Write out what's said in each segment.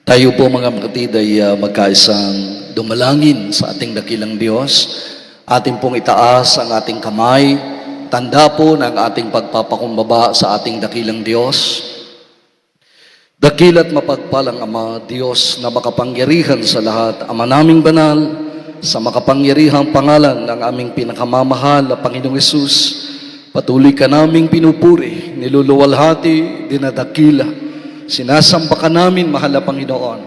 Tayo po mga kapatid ay magkaisang dumalangin sa ating dakilang Diyos. Atin pong itaas ang ating kamay, tanda po ng ating pagpapakumbaba sa ating dakilang Diyos. Dakila't mapagpalang Ama, Diyos na makapangyarihan sa lahat, Ama naming banal, sa makapangyarihang pangalan ng aming pinakamamahal na Panginoong Hesus, patuloy ka naming pinupuri, niluluwalhati, dinadakila. Sinasamba ka namin, mahal na Panginoon.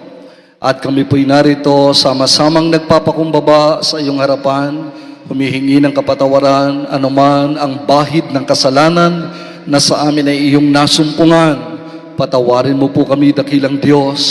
At kami po'y narito, sama-samang nagpapakumbaba sa iyong harapan, humihingi ng kapatawaran, anuman ang bahid ng kasalanan na sa amin ay iyong nasumpungan. Patawarin mo po kami, dakilang Diyos,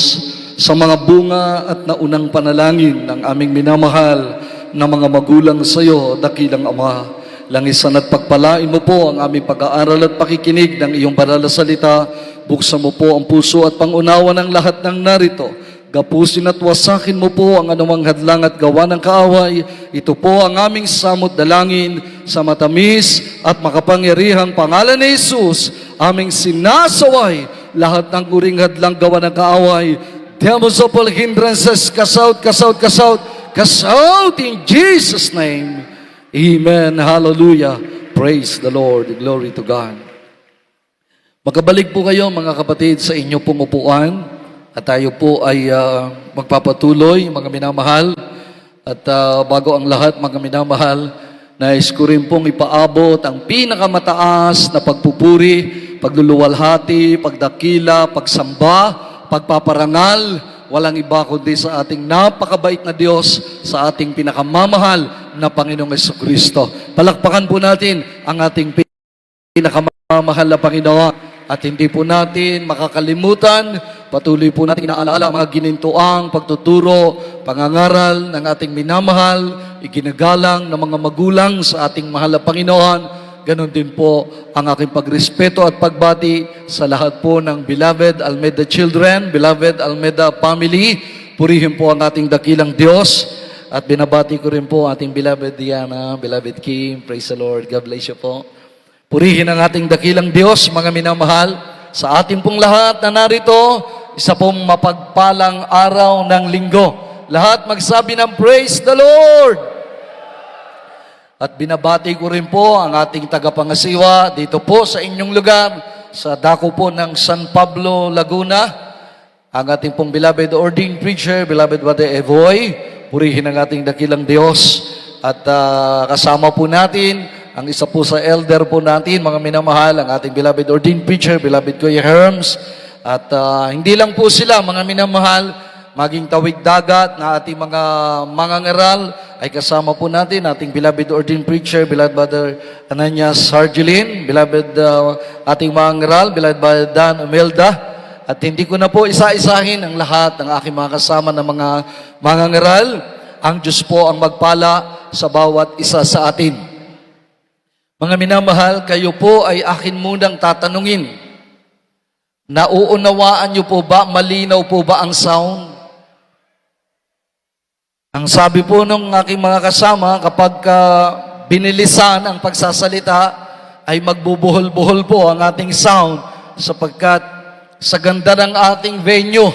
sa mga bunga at naunang panalangin ng aming minamahal na mga magulang sa iyo, dakilang Ama. Langisan at pagpalain mo po ang aming pag-aaral at pakikinig ng iyong banal na salita. Buksan mo po ang puso at pangunawa ng lahat ng narito. Gapusin at wasakin mo po ang anumang hadlang at gawa ng kaaway. Ito po ang aming samot dalangin sa matamis at makapangyarihang pangalan ni Jesus. Aming sinasaway lahat ng uring hadlang gawa ng kaaway. Devils of all hindrances, kasaut in Jesus' name. Amen. Hallelujah. Praise the Lord. Glory to God. Magkabalik po kayo mga kapatid sa inyo pong upuan at tayo po ay magpapatuloy mga minamahal at bago ang lahat mga minamahal, nais ko rin pong ipaabot ang pinakamataas na pagpupuri, pagluluwalhati, pagdakila, pagsamba, pagpaparangal. Walang iba kundi sa ating napakabait na Diyos, sa ating pinakamamahal na Panginoong Jesucristo. Palakpakan po natin ang ating pinakamamahal na Panginoon. At hindi po natin makakalimutan, patuloy po natin inaalaala mga ginintuang pagtuturo, pangangaral ng ating minamahal, iginagalang ng mga magulang sa ating mahal na Panginoon. Ganon din po ang aking pagrespeto at pagbati sa lahat po ng beloved Almeda children, beloved Almeda family. Purihin po ang ating dakilang Diyos. At binabati ko rin po ating beloved Diana, beloved Kim. Praise the Lord. God bless you po. Purihin ang ating dakilang Diyos, mga minamahal. Sa ating pong lahat na narito, isa pong mapagpalang araw ng linggo. Lahat magsabi ng praise the Lord. At binabati ko rin po ang ating tagapangasiwa dito po sa inyong lugar, sa dako po ng San Pablo, Laguna. Ang ating pong beloved ordained preacher, beloved Brother Evoy. Purihin ang ating dakilang Diyos. At kasama po natin ang isa po sa elder po natin, mga minamahal, ang ating beloved ordained preacher, beloved Kuya Herms. At hindi lang po sila, mga minamahal, maging tawid dagat na ating mga mangangaral, ay kasama po natin ating beloved ordained preacher, beloved Brother Ananias Sargelin, beloved ating mangangaral, beloved Brother Dan Umelda. At hindi ko na po isa-isahin ang lahat ng aking mga kasama na mga mangangaral. Ang Diyos po ang magpala sa bawat isa sa atin. Mga minamahal, kayo po ay akin munang tatanungin. Nauunawaan niyo po ba, malinaw po ba ang sound? Ang sabi po ng aking mga kasama, kapag binilisan ang pagsasalita, ay magbubuhol-buhol po ang ating sound sapagkat sa ganda ng ating venue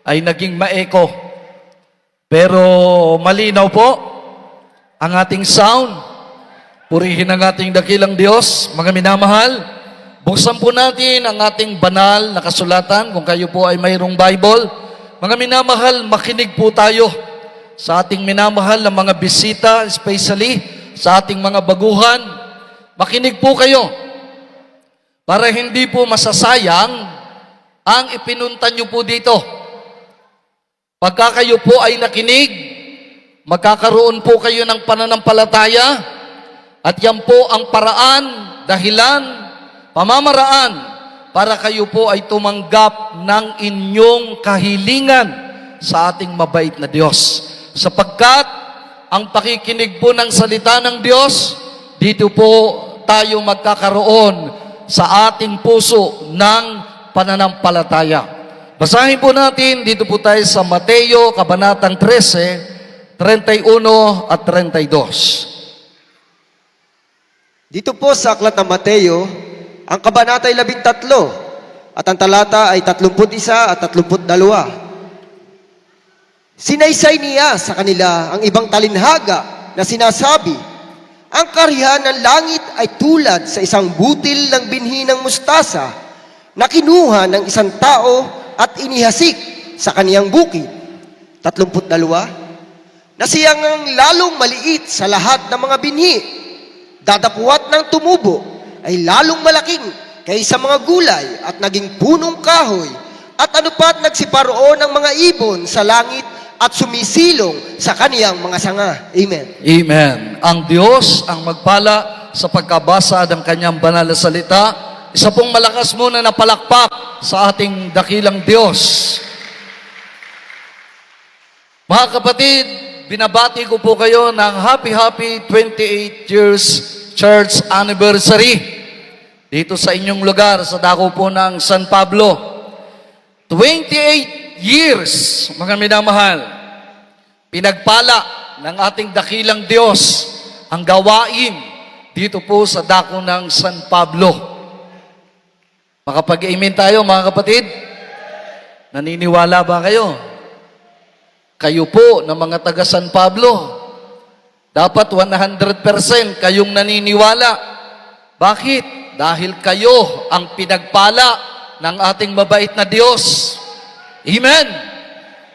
ay naging maeko. Pero malinaw po ang ating sound. Purihin ang ating dakilang Diyos, mga minamahal. Buksan po natin ang ating banal na kasulatan kung kayo po ay mayroong Bible. Mga minamahal, makinig po tayo sa ating minamahal na mga bisita, especially sa ating mga baguhan. Makinig po kayo para hindi po masasayang ang ipinunta nyo po dito. Pagka kayo po ay nakinig, magkakaroon po kayo ng pananampalataya. At yan po ang paraan, dahilan, pamamaraan para kayo po ay tumanggap ng inyong kahilingan sa ating mabait na Diyos. Sapagkat ang pakikinig po ng salita ng Diyos, dito po tayo magkakaroon sa ating puso ng pananampalataya. Basahin po natin, dito po tayo sa Mateo, Kabanatang 13, 31 at 32. Dito po sa aklat ng Mateo, ang kabanata ay 13 at ang talata ay 31 at 32. Sinaysay niya sa kanila ang ibang talinhaga na sinasabi, ang karihan ng langit ay tulad sa isang butil ng binhi ng mustasa na kinuha ng isang tao at inihasik sa kaniyang bukid. 32, na siyang ang lalong maliit sa lahat ng mga binhi, dadapuat ng tumubo ay lalong malaking kaysa mga gulay at naging punong kahoy, at ano pa't nagsiparoon ng mga ibon sa langit at sumisilong sa kaniyang mga sanga. Amen. Amen. Ang Diyos ang magpala sa pagkabasa ng kanyang banal na salita. Isa pong malakas muna na palakpak sa ating dakilang Diyos. Mga kapatid, binabati ko po kayo ng happy 28 years church anniversary dito sa inyong lugar, sa dako po ng San Pablo. 28 years, mga minamahal, pinagpala ng ating dakilang Diyos ang gawain dito po sa dako ng San Pablo. Makapag-amen tayo, mga kapatid? Naniniwala ba kayo? Kayo po na mga taga San Pablo, dapat 100% kayong naniniwala. Bakit? Dahil kayo ang pinagpala ng ating mabait na Diyos. Amen.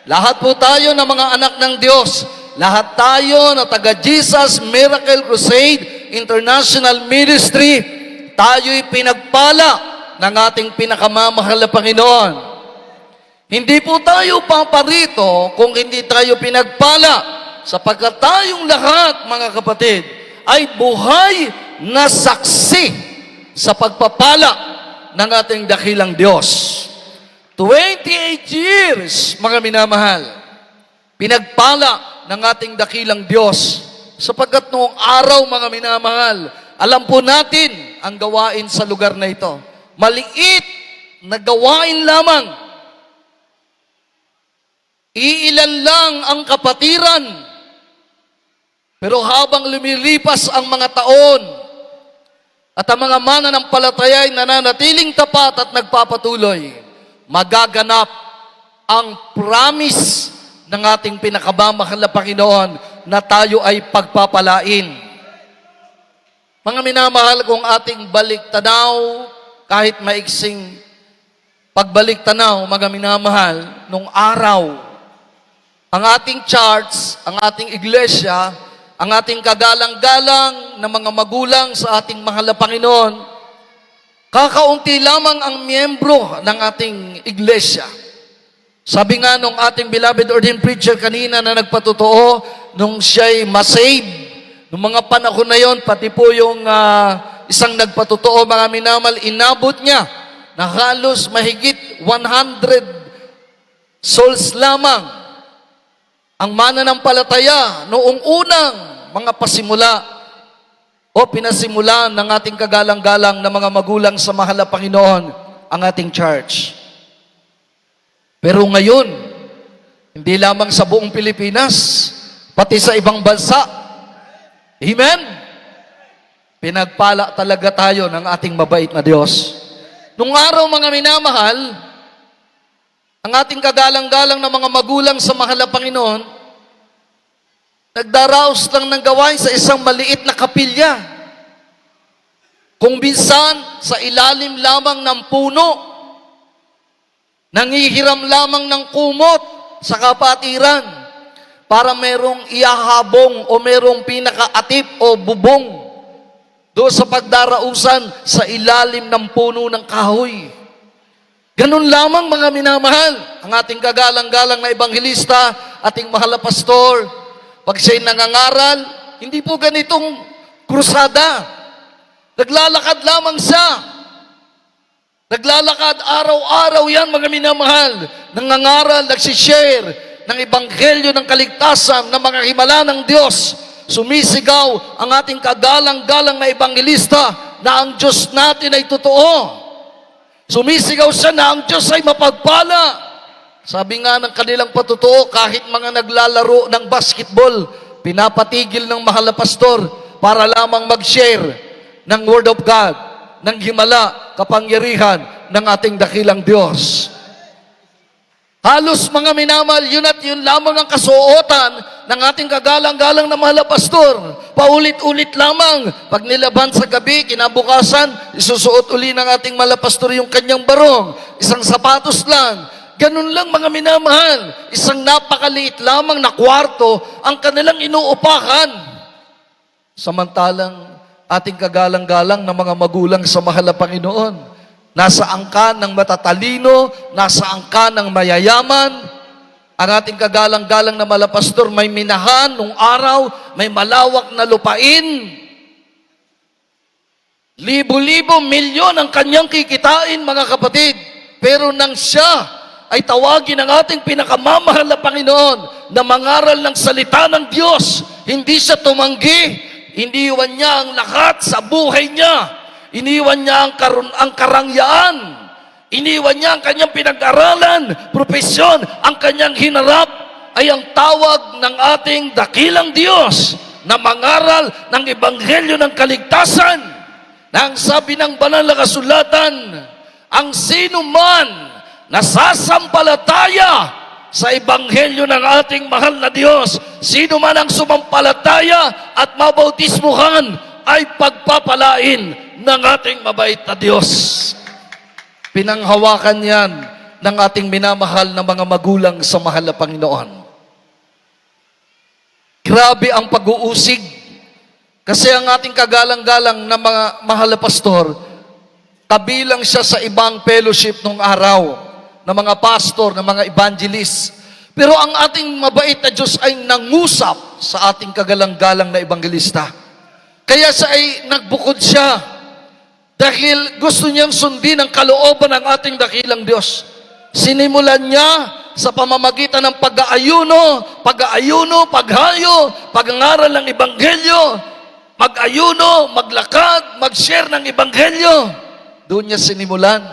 Lahat po tayo na mga anak ng Diyos. Lahat tayo na taga Jesus Miracle Crusade International Ministry, tayo'y pinagpala ng ating pinakamamahal na Panginoon. Hindi po tayo paparito kung hindi tayo pinagpala, sapagkat tayong lahat, mga kapatid, ay buhay na saksi sa pagpapala ng ating dakilang Diyos. 28 years, mga minamahal, pinagpala ng ating dakilang Diyos, sapagkat noong araw, mga minamahal, alam po natin ang gawain sa lugar na ito. Maliit na gawain lamang. Iilan lang ang kapatiran. Pero habang lumilipas ang mga taon, at ang mga mananampalataya ay nananatiling tapat at nagpapatuloy, magaganap ang promise ng ating pinakamamahal na Panginoon na tayo ay pagpapalain. Mga minamahal, kung ating balik tanaw, kahit maiksing pagbalik tanaw, mga minamahal, nung araw, ang ating church, ang ating iglesia, ang ating kagalang-galang na mga magulang sa ating mahal na Panginoon, kakaunti lamang ang miyembro ng ating iglesia. Sabi nga nung ating beloved ordained preacher kanina na nagpatotoo, nung siya'y masave, nung mga panahon na yon, pati po yung isang nagpatotoo, mga minamal, inabot niya na halos mahigit 100 souls lamang ang mananampalataya noong unang mga pasimula o pinasimula ng ating kagalang-galang na mga magulang sa mahal na Panginoon, ang ating church. Pero ngayon, hindi lamang sa buong Pilipinas, pati sa ibang bansa. Amen? Pinagpala talaga tayo ng ating mabait na Diyos. Nung araw, mga minamahal, ang ating kagalang-galang na mga magulang sa mahal na Panginoon, nagdaraos lang ng gawain sa isang maliit na kapilya. Kung minsan, sa ilalim lamang ng puno, nangihiram lamang ng kumot sa kapatiran para merong ihahabong o merong pinakaatip o bubong doon sa pagdarausan sa ilalim ng puno ng kahoy. Ganun lamang, mga minamahal, ang ating kagalang-galang na ebanghelista, ating mahal na pastor, pag siya'y nangangaral, hindi po ganitong krusada. Naglalakad lamang siya. Naglalakad araw-araw yan, mga minamahal. Nangangaral, nagsishare ng ebanghelyo ng kaligtasan ng mga himala ng Diyos. Sumisigaw ang ating kagalang-galang na ebanghelista na ang Diyos natin ay totoo. Sumisigaw siya na ang Diyos ay mapagpala. Sabi nga ng kanilang patutuo, kahit mga naglalaro ng basketball, pinapatigil ng mahal na pastor para lamang mag-share ng Word of God, ng himala, kapangyarihan ng ating dakilang Diyos. Halos mga minamahal, yun at yun lamang ang kasuotan ng ating kagalang-galang na mahal na pastor. Paulit-ulit lamang. Pag nilaban sa gabi, kinabukasan, isusuot uli ng ating mahal na pastor yung kanyang barong. Isang sapatos lang. Ganun lang mga minamahal. Isang napakaliit lamang na kwarto ang kanilang inuupakan. Samantalang ating kagalang-galang na mga magulang sa mahal na Panginoon, nasa angkan ng matatalino, nasa angkan ng mayayaman. Ang ating kagalang-galang na malapastor may minahan nung araw, may malawak na lupain. Libo-libo, milyon ang kanyang kikitain, mga kapatid. Pero nang siya ay tawagin ng ating pinakamamahal na Panginoon na mangaral ng salita ng Diyos, hindi siya tumanggi, iniwan niya ang lahat sa buhay niya. Iniwan niya ang karangyaan. Iniwan niya ang kanyang pinag-aralan, profesyon, ang kanyang hinarap ay ang tawag ng ating dakilang Diyos na mangaral ng ebanghelyo ng kaligtasan. Na ang sabi ng banal na kasulatan, ang sino man na sasampalataya sa ebanghelyo ng ating mahal na Diyos, sino man ang sumampalataya at mabautismuhan ay pagpapalain ng ating mabait na Diyos. Pinanghawakan yan ng ating minamahal na mga magulang sa mahal na Panginoon. Grabe ang pag-uusig. Kasi ang ating kagalang-galang na mga mahal na pastor, kabilang siya sa ibang fellowship nung araw, na mga pastor, na mga evangelist. Pero ang ating mabait na Diyos ay nangusap sa ating kagalang-galang na evangelista. Kaya siya ay nagbukod siya. Dahil gusto niyang sundin ang kalooban ng ating dakilang Diyos. Sinimulan niya sa pamamagitan ng pag-aayuno, paghayo, pag-angaral ng Ebanghelyo, mag-ayuno, maglakad, mag-share ng Ebanghelyo. Doon niya sinimulan.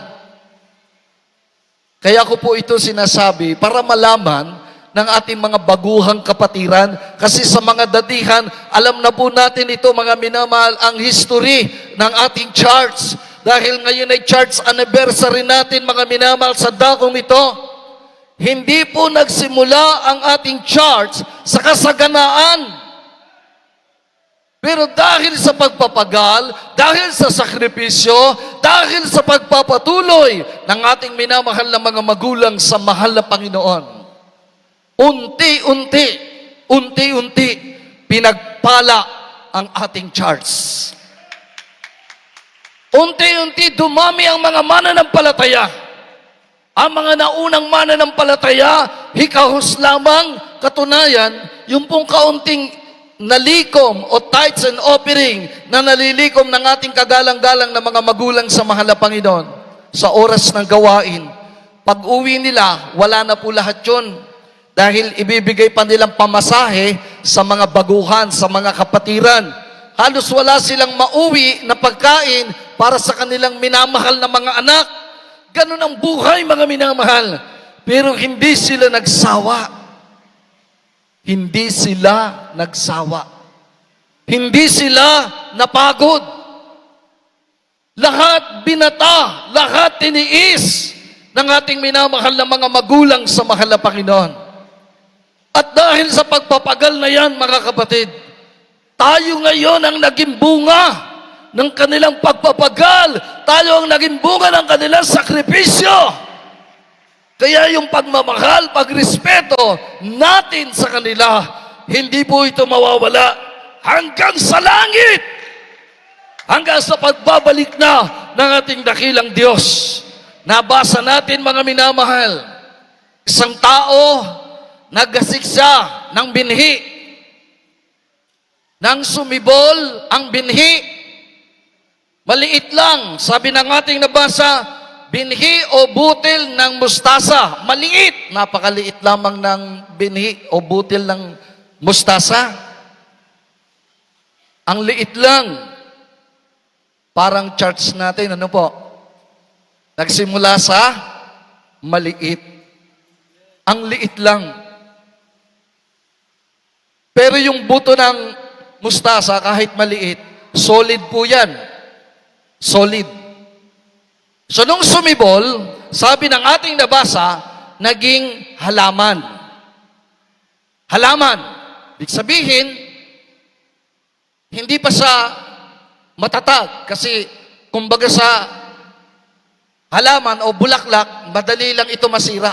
Kaya ko po ito sinasabi para malaman ng ating mga baguhang kapatiran. Kasi sa mga dadihan, alam na po natin ito, mga minamahal, ang history ng ating church. Dahil ngayon ay church anniversary natin, mga minamahal, sa dakong ito. Hindi po nagsimula ang ating church sa kasaganaan. Pero dahil sa pagpapagal, dahil sa sakripisyo, dahil sa pagpapatuloy ng ating minamahal na mga magulang sa mahal na Panginoon, unti-unti, pinagpala ang ating church. Unti-unti, dumami ang mga mananampalataya. Ang mga naunang mananampalataya, hikahos lamang, katunayan, yung pong kaunting nalikom o tithes and offering na nalilikom ng ating kagalang-galang na mga magulang sa mahal na Panginoon sa oras ng gawain. Pag-uwi nila, wala na po lahat yun. Dahil ibibigay pa nilang pamasahe sa mga baguhan, sa mga kapatiran. Halos wala silang mauwi na pagkain para sa kanilang minamahal na mga anak. Ganun ang buhay, mga minamahal. Pero hindi sila nagsawa. Hindi sila nagsawa. Hindi sila napagod. Lahat binata, lahat tiniis ng ating minamahal na mga magulang sa mahal na Panginoon. At dahil sa pagpapagal na yan, mga kapatid, tayo ngayon ang naging bunga ng kanilang pagpapagal. Tayo ang naging bunga ng kanilang sakripisyo. Kaya yung pagmamahal, pagrespeto natin sa kanila, hindi po ito mawawala hanggang sa langit. Hanggang sa pagbabalik na ng ating dakilang Diyos. Nabasa natin, mga minamahal, isang tao nagasiksa ng binhi. Nang sumibol ang binhi, maliit lang, sabi ng ating nabasa, binhi o butil ng mustasa. Maliit, napakaliit lamang ng binhi o butil ng mustasa. Ang liit lang. Parang church natin, ano po? Nagsimula sa maliit. Ang liit lang. Pero yung buto ng mustasa, kahit maliit, solid po yan. Solid. So nung sumibol, sabi ng ating nabasa, naging halaman. Halaman. Ibig sabihin, hindi pa siya matatag. Kasi, kumbaga sa halaman o bulaklak, madali lang ito masira.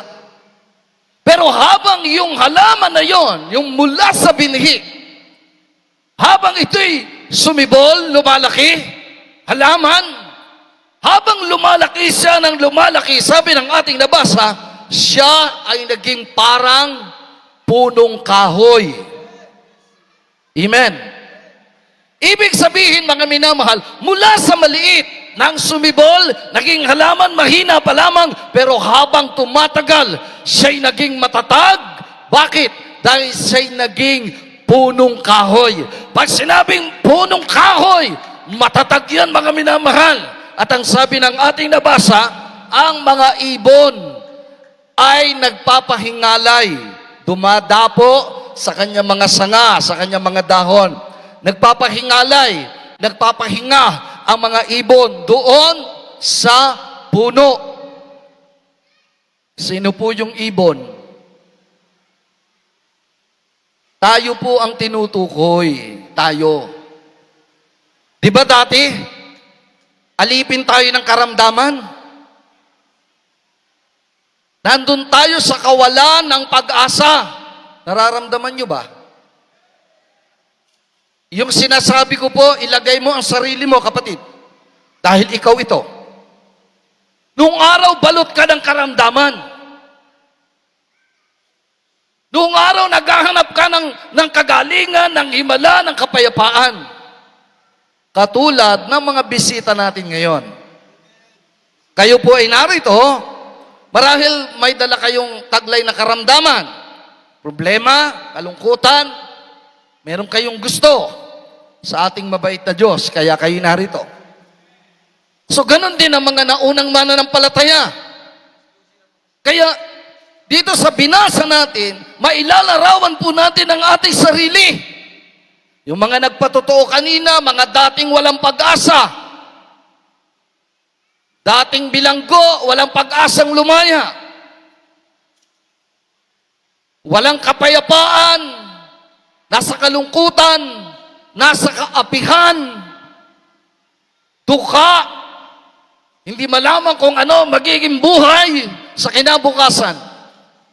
Pero habang yung halaman na yon, yung mula sa binhi, habang ito'y sumibol, lumalaki, halaman, habang lumalaki siya ng lumalaki, sabi ng ating nabasa, siya ay naging parang punong kahoy. Amen. Ibig sabihin, mga minamahal, mula sa maliit, nang sumibol, naging halaman, mahina pa lamang, pero habang tumatagal, siya'y naging matatag. Bakit? Dahil siya'y naging punong kahoy. Pag sinabing punong kahoy, matatag yan, mga minamahal. At ang sabi ng ating nabasa, ang mga ibon ay nagpapahingalay, dumadapo sa kanyang mga sanga, sa kanyang mga dahon. Nagpapahingalay, nagpapahinga ang mga ibon doon sa puno. Sino po yung ibon? Tayo po ang tinutukoy. Tayo. Di ba dati? Alipin tayo ng karamdaman. Nandun tayo sa kawalan ng pag-asa. Nararamdaman nyo ba? Yung sinasabi ko po, ilagay mo ang sarili mo, kapatid. Dahil ikaw ito. Noong araw, balot ka ng karamdaman. Noong araw, naghahanap ka ng kagalingan, ng himala, ng kapayapaan. Katulad ng mga bisita natin ngayon. Kayo po ay narito, marahil may dala kayong taglay na karamdaman. Problema, kalungkutan, meron kayong gusto sa ating mabait na Diyos, kaya kayo narito. So, ganun din ang mga naunang mananampalataya. Kaya, dito sa binasa natin, mailalarawan po natin ang ating sarili. Yung mga nagpatotoo kanina, mga dating walang pag-asa. Dating bilanggo, walang pag-asang lumaya. Walang kapayapaan, nasa kalungkutan, nasa kaapihan, tuka, hindi malaman kung ano magiging buhay sa kinabukasan.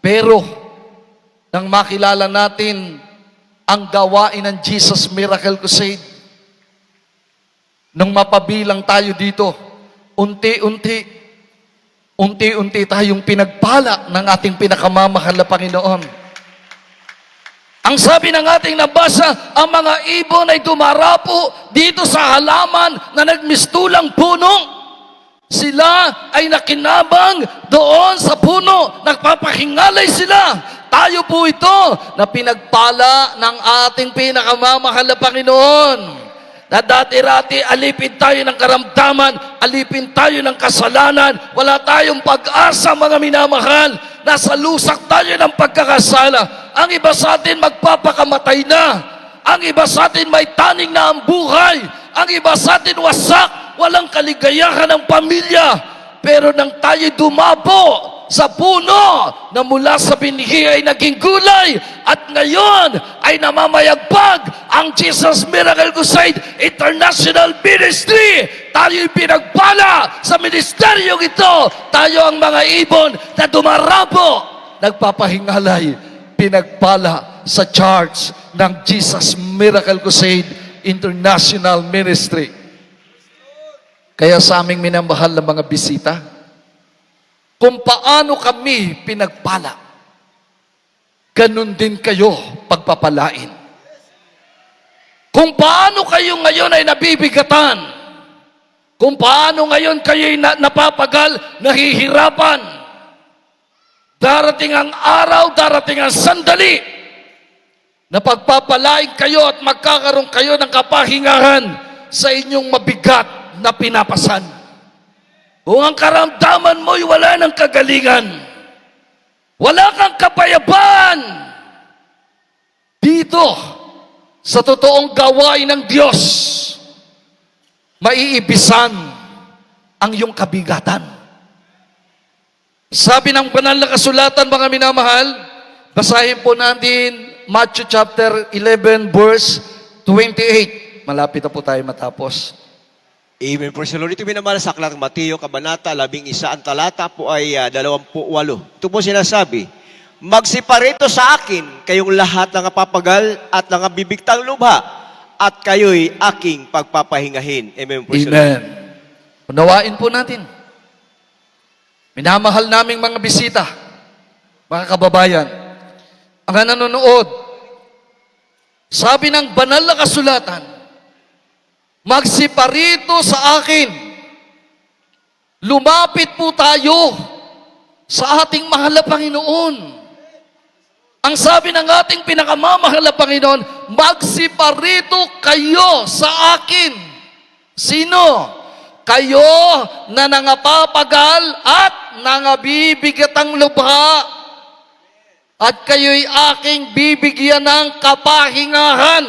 Pero, nang makilala natin ang gawain ng Jesus Miracle Crusade, nang mapabilang tayo dito, unti-unti tayong pinagpala ng ating pinakamamahal na Panginoon. Ang sabi ng ating nabasa, ang mga ibon ay dumarapo dito sa halaman na nagmistulang puno. Sila ay nakinabang doon sa puno. Nagpapahingalay sila. Tayo po ito na pinagpala ng ating pinakamamahal na Panginoon. Na dati-rati alipin tayo ng karamdaman, alipin tayo ng kasalanan, wala tayong pag-asa, mga minamahal. Nasa lusak tayo ng pagkakasala. Ang iba sa atin magpapakamatay na. Ang iba sa atin may taning na ang buhay. Ang iba sa atin wasak, walang kaligayahan ng pamilya. Pero nang tayo dumabo sa puno na mula sa binhi ay naging gulay at ngayon ay namamayagpag ang Jesus Miracle Crusade International Ministry. Tayo'y pinagpala sa ministeryong ito. Tayo ang mga ibon na dumarapo, nagpapahingalay, pinagpala sa charge ng Jesus Miracle Crusade International Ministry. Kaya sa aming minamahal na mga bisita, kung paano kami pinagpala, ganun din kayo pagpapalain. Kung paano kayo ngayon ay nabibigatan, kung paano ngayon kayo ay napapagal, nahihirapan, darating ang araw, darating ang sandali, na pagpapalain kayo at magkakaroon kayo ng kapahingahan sa inyong mabigat na pinapasan. Kung ang karamdaman mo'y wala ng kagalingan, wala kang kapayapaan, dito, sa totoong gawain ng Diyos, maiibisan ang iyong kabigatan. Sabi ng banal na kasulatan, mga minamahal, basahin po natin Matthew chapter 11 verse 28. Malapit na po tayo matapos. Amen. Praise the Lord. Ito minamahal sa Aklat ng Mateo, Kabanata 11, ang talata po ay 28. Ito po sinasabi, magsiparito sa akin kayong lahat ng napapagal at ng bibigtang lubha, at kayo'y aking pagpapahingahin. Amen. Praise the Lord. Amen. Unawain po natin. Minamahal naming mga bisita, mga kababayan, ang nanonood, sabi ng banal na kasulatan, magsiparito sa akin. Lumapit po tayo sa ating mahal na Panginoon. Ang sabi ng ating pinakamamahal na Panginoon, magsiparito kayo sa akin. Sino? Kayo na nangapapagal at nangabibigatang lubha, at kayo'y aking bibigyan ng kapahingahan.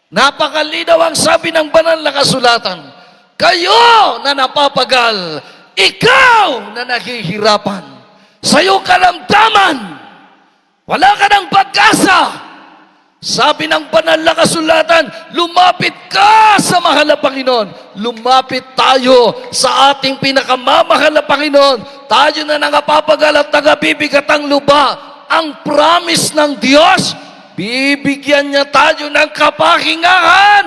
Napakalinaw ang sabi ng banal na kasulatan. Kayo na napapagal, ikaw na naghihirapan, sa iyong karamdaman, wala ka ng pag-asa. Sabi ng banal na kasulatan, lumapit ka sa mahal na Panginoon. Lumapit tayo sa ating pinakamamahal na Panginoon. Tayo na nangapapagal at nagabibigatang lubha. Ang promise ng Diyos, bibigyan niya tayo ng kapahingahan.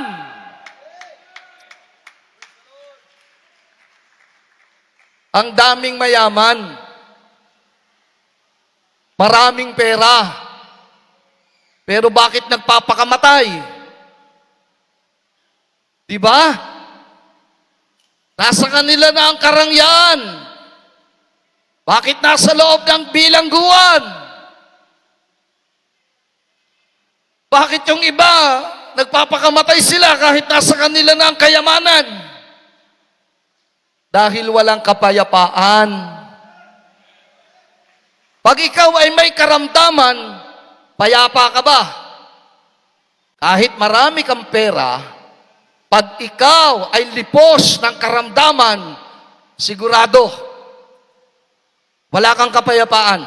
Ang daming mayaman, maraming pera, pero bakit nagpapakamatay? Diba? Nasa kanila na ang karangyaan. Bakit nasa loob ng bilangguan? Bakit yung iba, nagpapakamatay sila kahit nasa kanila na ang kayamanan? Dahil walang kapayapaan. Pag ikaw ay may karamdaman, payapa ka ba? Kahit marami kang pera, pag ikaw ay lipos ng karamdaman, sigurado, wala kang kapayapaan.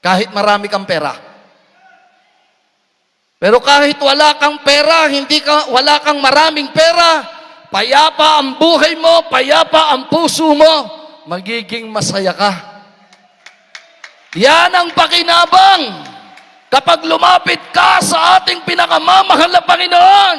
Kahit marami kang pera. Pero kahit wala kang pera, wala kang maraming pera, payapa ang buhay mo, payapa ang puso mo, magiging masaya ka. Yan ang pakinabang kapag lumapit ka sa ating pinakamamahal na Panginoon.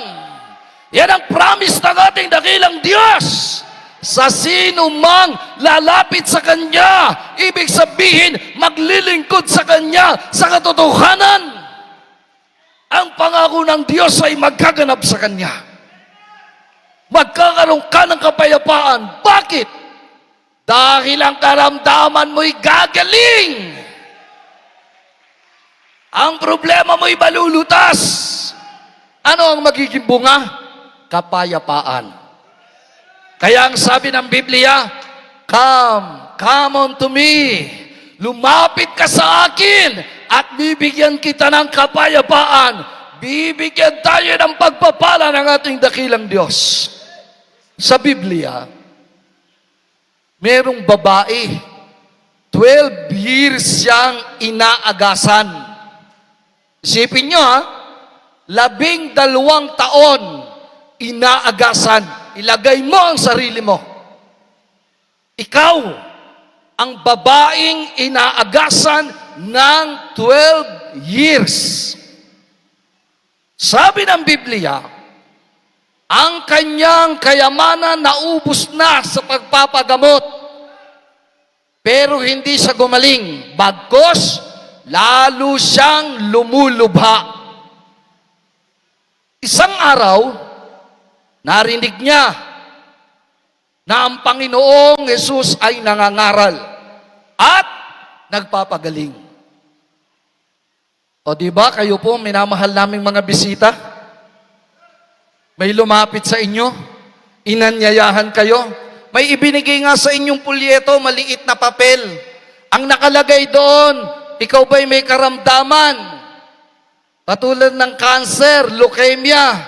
Yan ang promise ng ating dakilang Diyos. Sa sino mang lalapit sa Kanya, ibig sabihin, maglilingkod sa Kanya sa katotohanan, ang pangako ng Diyos ay magkaganap sa Kanya. Magkakaroon ka ng kapayapaan. Bakit? Dahil ang karamdaman mo'y gagaling. Ang problema mo'y malulutas. Ano ang magiging bunga? Kapayapaan. Kaya ang sabi ng Biblia, come unto me. Lumapit ka sa akin at bibigyan kita ng kapayapaan. Bibigyan tayo ng pagpapala ng ating dakilang Diyos. Sa Biblia, merong babae, 12 years siyang inaagasan. Isipin nyo 12 taon inaagasan. Ilagay mo ang sarili mo. Ikaw, ang babaeng inaagasan ng 12 years. Sabi ng Biblia, ang kanyang kayamanan naubos na sa pagpapagamot. Pero hindi siya gumaling. Bagkus, lalo siyang lumulubha. Isang araw, narinig niya na ang Panginoong Jesus ay nangangaral at nagpapagaling. O diba, kayo po, minamahal naming mga bisita, may lumapit sa inyo, inanyayahan kayo, may ibinigay nga sa inyong pulyeto, maliit na papel. Ang nakalagay doon, ikaw ba'y may karamdaman? Katulad ng cancer, leukemia.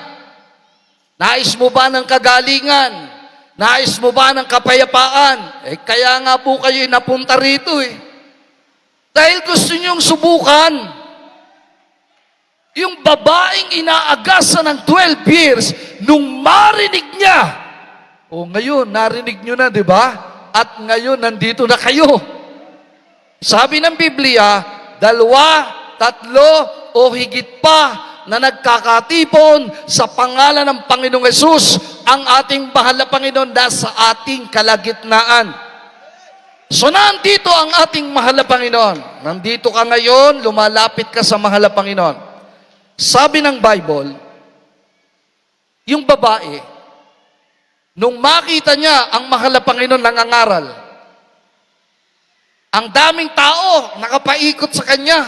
Nais mo ba ng kagalingan? Nais mo ba ng kapayapaan? Kaya nga po kayo napunta rito eh. Dahil gusto niyong subukan. Yung babaeng inaagasan ng 12 years, nung marinig niya, ngayon, narinig niyo na, di ba? At ngayon, nandito na kayo. Sabi ng Biblia, 2, 3, o higit pa na nagkakatipon sa pangalan ng Panginoong Hesus, ang ating mahal na Panginoon nasa ating kalagitnaan. So nandito ang ating mahal na Panginoon. Nandito ka ngayon, lumalapit ka sa mahal na Panginoon. Sabi ng Bible, yung babae, nung makita niya ang mahal na Panginoon nangangaral, ang daming tao nakapaikot sa kanya.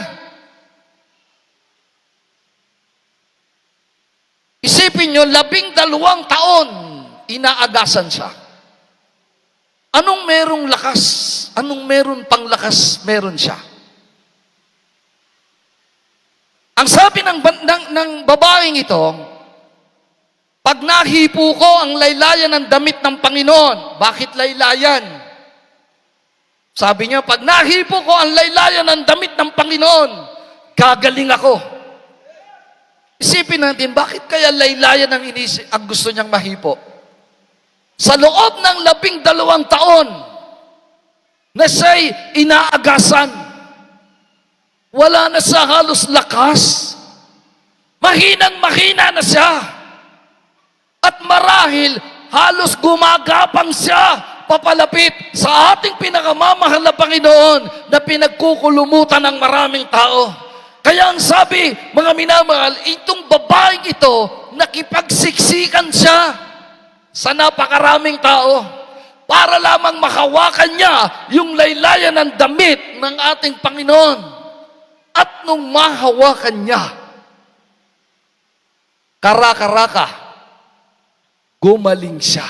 Isipin nyo, 12 taon inaagasan siya. Anong merong lakas? Anong meron pang lakas meron siya? Ang sabi ng babaeng ito, pag nahipo ko ang laylayan ng damit ng Panginoon, bakit laylayan? Sabi niya, pag nahipo ko ang laylayan ng damit ng Panginoon, gagaling ako. Isipin natin, bakit kaya laylayan ang gusto niyang mahipo? Sa loob ng 12 taon na siya'y inaagasan, wala na sa halos lakas. Mahinang-mahina na siya. At marahil, halos gumagapang siya papalapit sa ating pinakamamahal na Panginoon na pinagkukulumutan ng maraming tao. Kaya ang sabi, mga minamahal, itong babaeng ito, nakipagsiksikan siya sa napakaraming tao para lamang makawakan niya yung laylayan ng damit ng ating Panginoon. At nung mahawakan niya, karaka-raka, gumaling siya.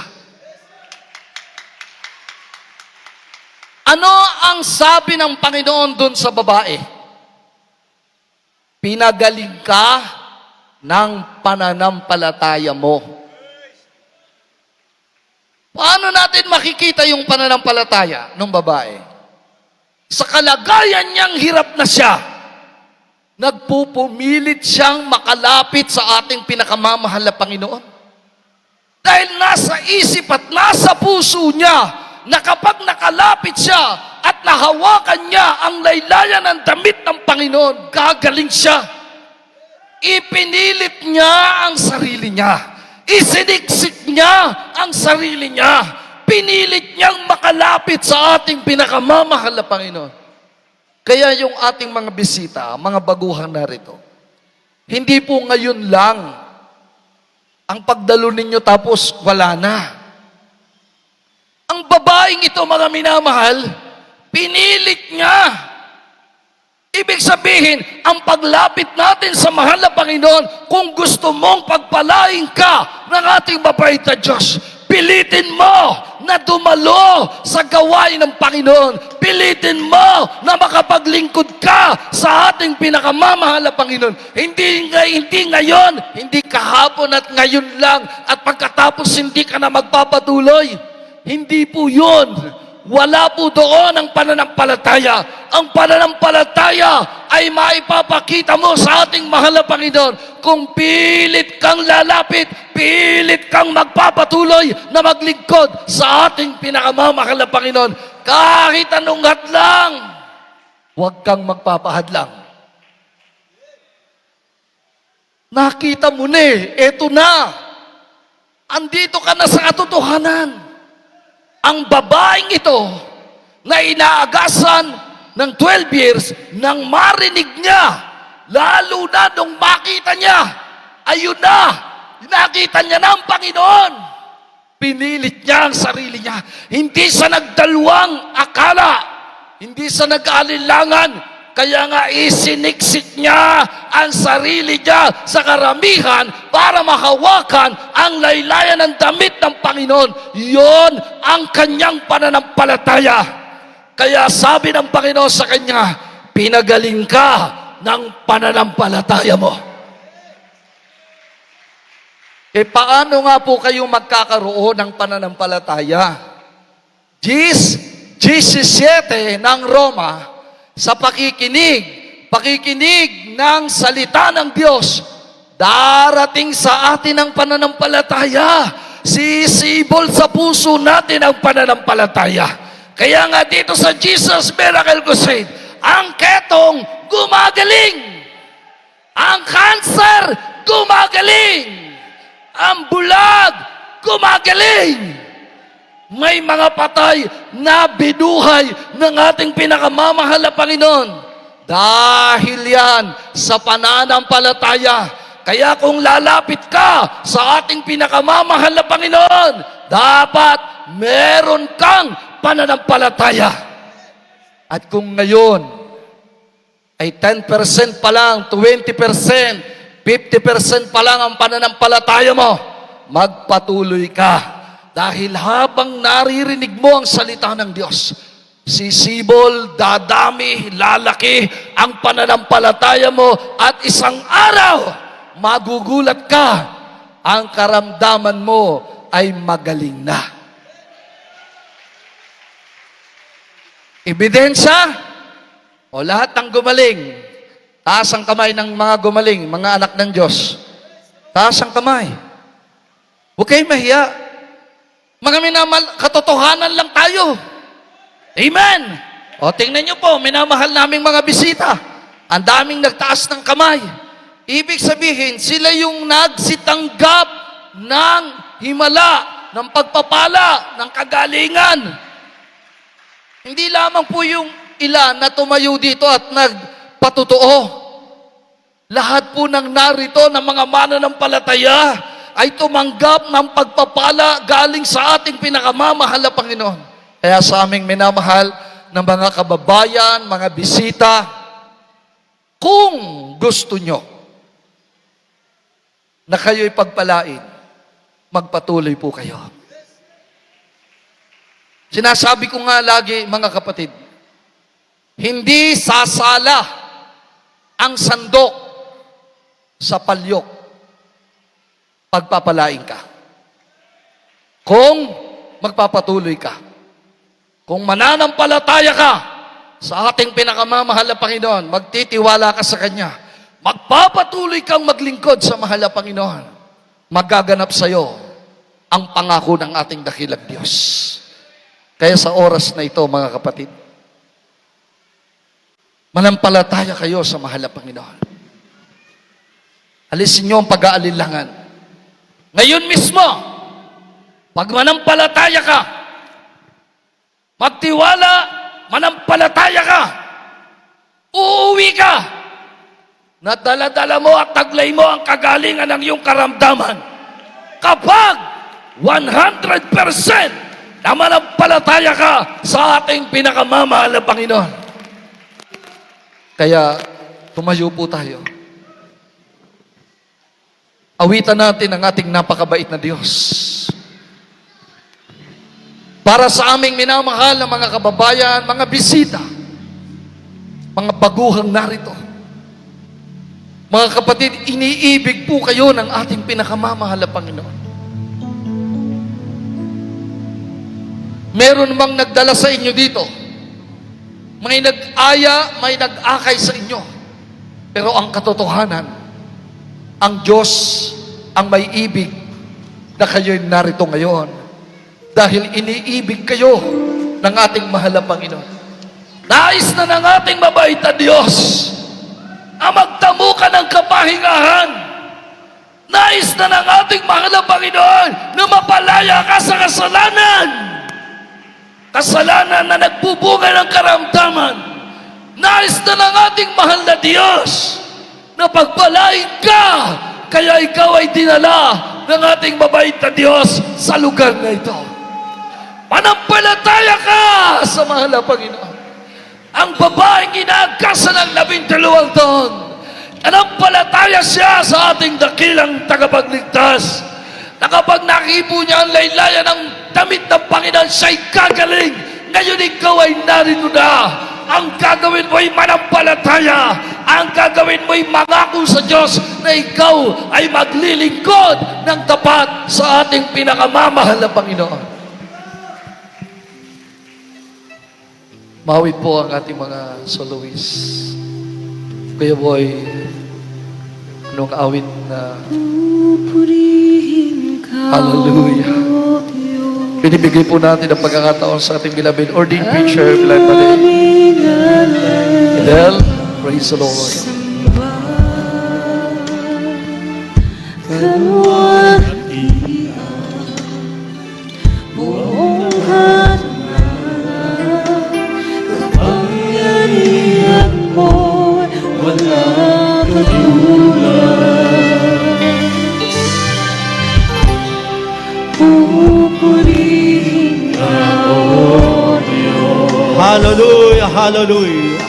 Ano ang sabi ng Panginoon dun sa babae? Pinagaling ka ng pananampalataya mo. Paano natin makikita yung pananampalataya ng babae? Sa kalagayan niyang hirap na siya, nagpupumilit siyang makalapit sa ating pinakamamahal na Panginoon. Dahil nasa isip at nasa puso niya na kapag nakalapit siya at nahawakan niya ang laylayan ng damit ng Panginoon, gagaling siya. Ipinilit niya ang sarili niya. Isiniksik niya ang sarili niya. Pinilit niyang makalapit sa ating pinakamamahal na Panginoon. Kaya yung ating mga bisita, mga baguhan narito, hindi po ngayon lang ang pagdalo ninyo tapos wala na. Ang babaeng ito, mga minamahal, pinilit niya. Ibig sabihin, ang paglapit natin sa mahal na Panginoon, kung gusto mong pagpalain ka ng ating mabait na Diyos, pilitin mo na dumalo sa gawain ng Panginoon. Pilitin mo na makapaglingkod ka sa ating pinakamamahal na Panginoon. Hindi ngayon, hindi kahapon at ngayon lang, at pagkatapos hindi ka na magpapatuloy. Hindi po yun. Wala po doon ang pananampalataya. Ang pananampalataya ay maipapakita mo sa ating mahal na Panginoon kung pilit kang lalapit, pilit kang magpapatuloy na maglingkod sa ating pinakamamahal na Panginoon. Kahit anong hadlang, huwag kang magpapahadlang. Nakita mo na eto na. Andito ka na sa katotohanan. Ang babaeng ito na inaagasan ng 12 years, nang marinig niya, lalo na nung makita niya, ayun na, nakita niya na ang Panginoon. Pinilit niya ang sarili niya. Hindi sa nagdalawang akala, hindi sa nag-alinlangan, kaya nga isiniksik niya ang sarili niya sa karamihan para mahawakan ang laylayan ng damit ng Panginoon. Yon ang kanyang pananampalataya. Kaya sabi ng Panginoon sa kanya, pinagaling ka ng pananampalataya mo. paano nga po kayo magkakaroon ng pananampalataya? 17 ng Roma, sa pakikinig ng salita ng Diyos, darating sa atin ang pananampalataya. Sisibol sa puso natin ang pananampalataya. Kaya nga dito sa Jesus Miracle Crusade, ang ketong gumagaling. Ang cancer, gumagaling. Ang bulag, gumagaling. May mga patay na binuhay ng ating pinakamamahal na Panginoon. Dahil yan sa pananampalataya. Kaya kung lalapit ka sa ating pinakamamahal na Panginoon, dapat meron kang pananampalataya. At kung ngayon ay 10% pa lang, 20%, 50% pa lang ang pananampalataya mo, magpatuloy ka. Dahil habang naririnig mo ang salita ng Diyos, sisibol, dadami, lalaki ang pananampalataya mo at isang araw, magugulat ka, ang karamdaman mo ay magaling na. Ebidensya o lahat ng gumaling, taas ang kamay ng mga gumaling, mga anak ng Diyos. Taas ang kamay. Huwag kayo mahiya. Mga katotohanan lang tayo. Amen. O tingnan nyo po, minamahal naming mga bisita. Ang daming nagtaas ng kamay. Ibig sabihin, sila yung nagsitanggap ng himala, ng pagpapala, ng kagalingan. Hindi lamang po yung ilan na tumayo dito at nagpatotoo. Lahat po ng narito ng mga mananampalataya ay tumanggap ng pagpapala galing sa ating pinakamamahal na Panginoon. Kaya sa aming minamahal ng mga kababayan, mga bisita, kung gusto nyo na kayo'y pagpalain, magpatuloy po kayo. Sinasabi ko nga lagi, mga kapatid, hindi sasala ang sandok sa palyok pagpapalain ka. Kung magpapatuloy ka, kung mananampalataya ka sa ating pinakamamahal na Panginoon, magtitiwala ka sa Kanya, magpapatuloy kang maglingkod sa mahal na Panginoon, magaganap sa iyo ang pangako ng ating dakilang Diyos. Kaya sa oras na ito, mga kapatid, manampalataya kayo sa mahal na Panginoon. Alisin niyo ang pag-aalinlangan. Ngayon mismo, pag manampalataya ka, magtiwala, manampalataya ka, uuwi ka, na dala-dala mo at taglay mo ang kagalingan ng iyong karamdaman. Kapag 100% na manampalataya ka sa ating pinakamamahal na Panginoon. Kaya, tumayo po tayo. Awitan natin ang ating napakabait na Diyos. Para sa aming minamahal na mga kababayan, mga bisita, mga baguhang narito. Mga kapatid, iniibig po kayo ng ating pinakamamahal na Panginoon. Meron bang nagdala sa inyo dito? May nag-aya, may nag-akay sa inyo. Pero ang katotohanan, ang Diyos ang may ibig na kayo'y narito ngayon. Dahil iniibig kayo ng ating mahal na Panginoon. Nais na ng ating mabait na Diyos ang magtamo ka ng kapahingahan. Nais na ng ating mahal na Panginoon na mapalaya ka sa kasalanan. Kasalanan na nagbubunga ng karamdaman. Nais na ng ating mahal na Diyos na pagpalain ka, kaya ikaw ay dinala ng ating mabait na Diyos sa lugar na ito. Manampalataya ka sa mahal na Panginoon. Ang babaeng inagkasa ng 12 taon, manampalataya siya sa ating dakilang tagapagligtas, na kapag nakipo niya ang laylayan ng damit ng Panginoon, siya'y gagaling. Ngayon ikaw ay narito na. Ang gagawin mo ay manampalataya. ang gagawin mo'y mangako sa Diyos na ikaw ay maglilingkod ng tapat sa ating pinakamamahal na Panginoon. Mawid po ang ating mga soloists. Kuya Boy, anong awit na hallelujah. Binibigay po natin ang pagkakataon sa ating beloved ordained preacher, beloved Mother Adele. Praise the Lord. Hallelujah, hallelujah.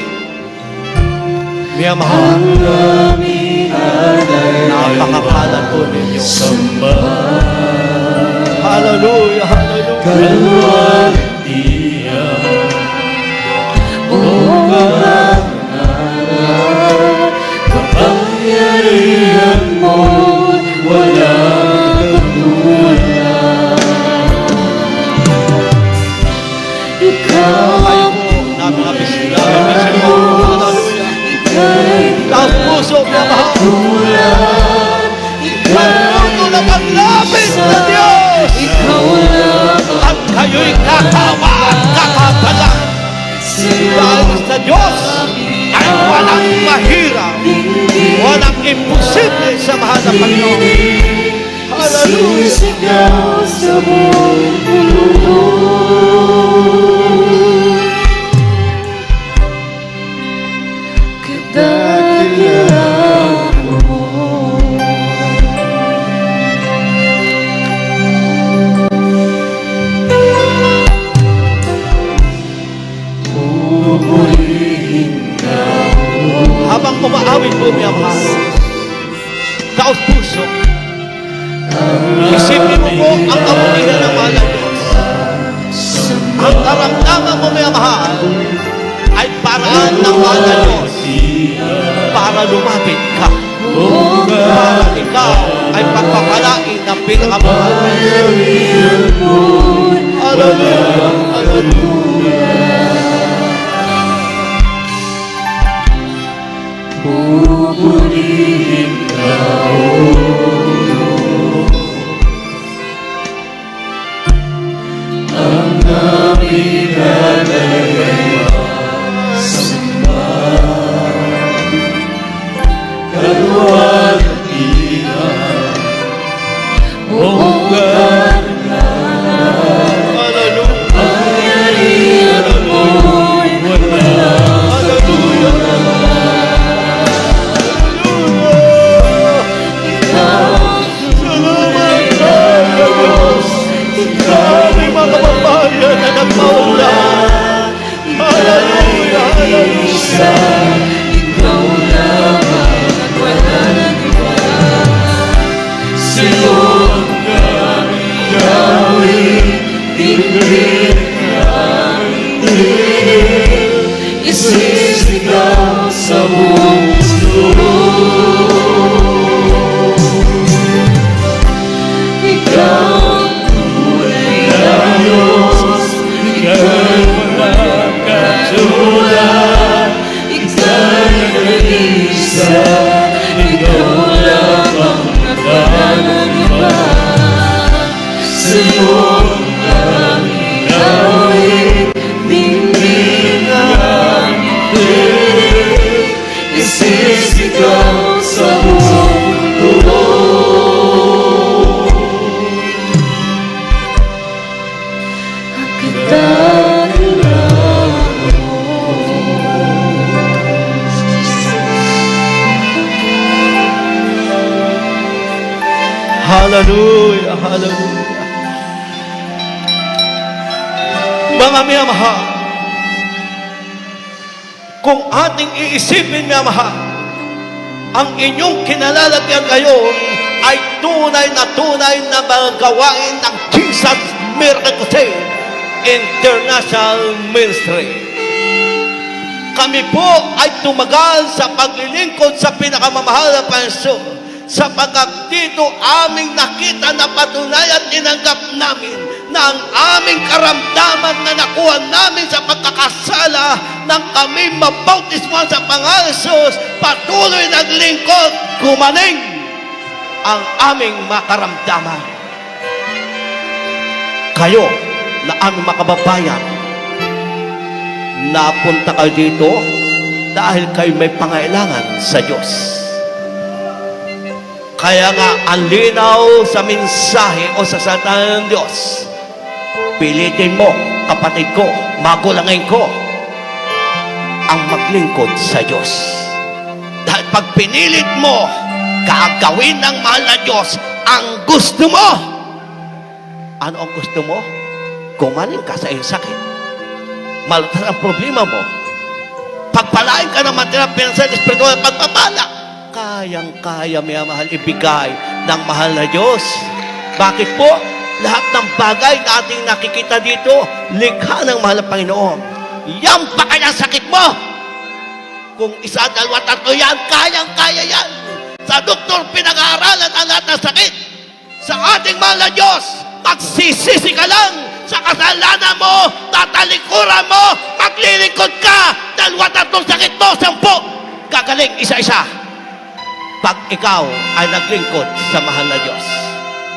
Miyamahal, napakakalan po ninyo. Hallelujah, hallelujah. Ang puso na mahal. Puno na paglapit ng Diyos. At kayo'y kakawa at kakatalan. Dahil sa Diyos ay walang mahirap, walang imposible sa mahal na Panginoon. Habang umaawit po niya, mahal, taos puso, isipin mo po ang kamulihan ng mahal ng Diyos. Ang karamdaman mo, niya, mahal, ay paraan ng mahal ng Diyos para lumapit ka. Para ikaw ay pagpapalain ng pinakamahal. Hallelujah, hallelujah. Pupurihin ka, ang aming samba, kaluwalhatian, buong karangalan, pangyarihan mo'y wala. Hallelujah, hallelujah. Mga minamahal, kung ating iisipin, minamahal, ang inyong kinalalagyan ngayon ay tunay na mga gawain ng Jesus Miracle International Ministry. kami po ay tumagal sa paglilingkod sa pinakamamahal na Panginoon, sapagkat dito aming nakita na patunay at tinanggap namin na ang aming karamdaman na nakuha namin sa pagkakasala nang kami mabautismuhan sa pangalan ni Jesus, patuloy naglingkod, gumaling ang aming makaramdaman. Kayo na aming makababayan, napunta kayo dito dahil kayo may pangailangan sa Diyos. Kaya nga, ang linaw sa mensahe o sa salita ng Diyos, pilitin mo, kapatid ko, magulangin ko, ang maglingkod sa Diyos. Dahil pag pinilit mo, gagawin ng mahal na Diyos ang gusto mo. Ano ang gusto mo? Gumaling ka sa iyong sakit. Malutas ang problema mo. Pagpalain ka ng material, pinansan, espiritual, pagpapala. Kayang-kaya, may mahal, ibigay ng mahal na Diyos. Bakit po? Lahat ng bagay na ating nakikita dito, likha ng mahal na Panginoon. Yan pa kaya sakit mo? Kung isa, dalawa, tatlo yan, kayang-kaya yan. Sa doktor, pinag-aaralan ang lahat ng sakit. Sa ating mahal na Diyos, magsisisi ka lang sa kasalanan mo, tatalikuran mo, maglilingkod ka, dalawa, tatlong sakit mo, 10, gagaling isa-isa. Pag ikaw ay naglingkod sa mahal na Diyos.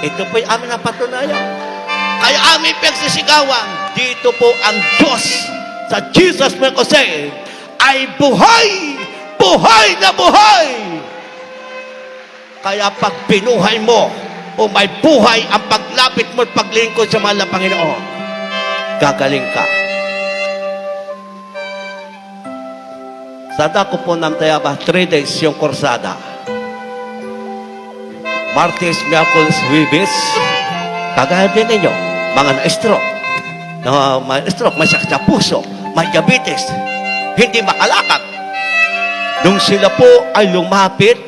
Ito po'y aming napatunayan. Kaya aming pagsisigawan, dito po ang Diyos sa Jesus may Jose ay buhay, buhay na buhay. Kaya pag pinuhay mo, o may buhay ang paglapit mo at paglingkod sa mahal na Panginoon, gagaling ka. Sa dako po ng Tayaba, 3 days yung kursada. Martes, Miyerkules, Huwebes, kagaya din ninyo, mga na-stroke, may sakit sa puso, may diabetes, hindi makalakad. Nung sila po ay lumapit,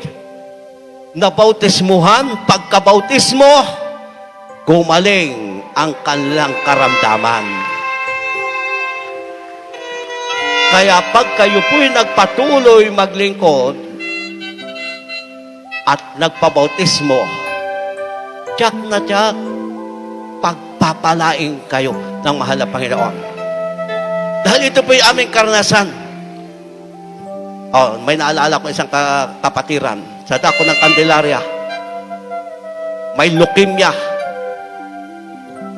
nabautismuhan, pagkabautismo, gumaling ang kanilang karamdaman. Kaya pag kayo po'y nagpatuloy maglingkod, at nagpabautismo, tiyak na tiyak, pagpapalaing kayo ng mahal na Panginoon. Dahil ito po yung aming karanasan. May naalala ko isang kapatiran sa dako ng Candelaria. May leukemia.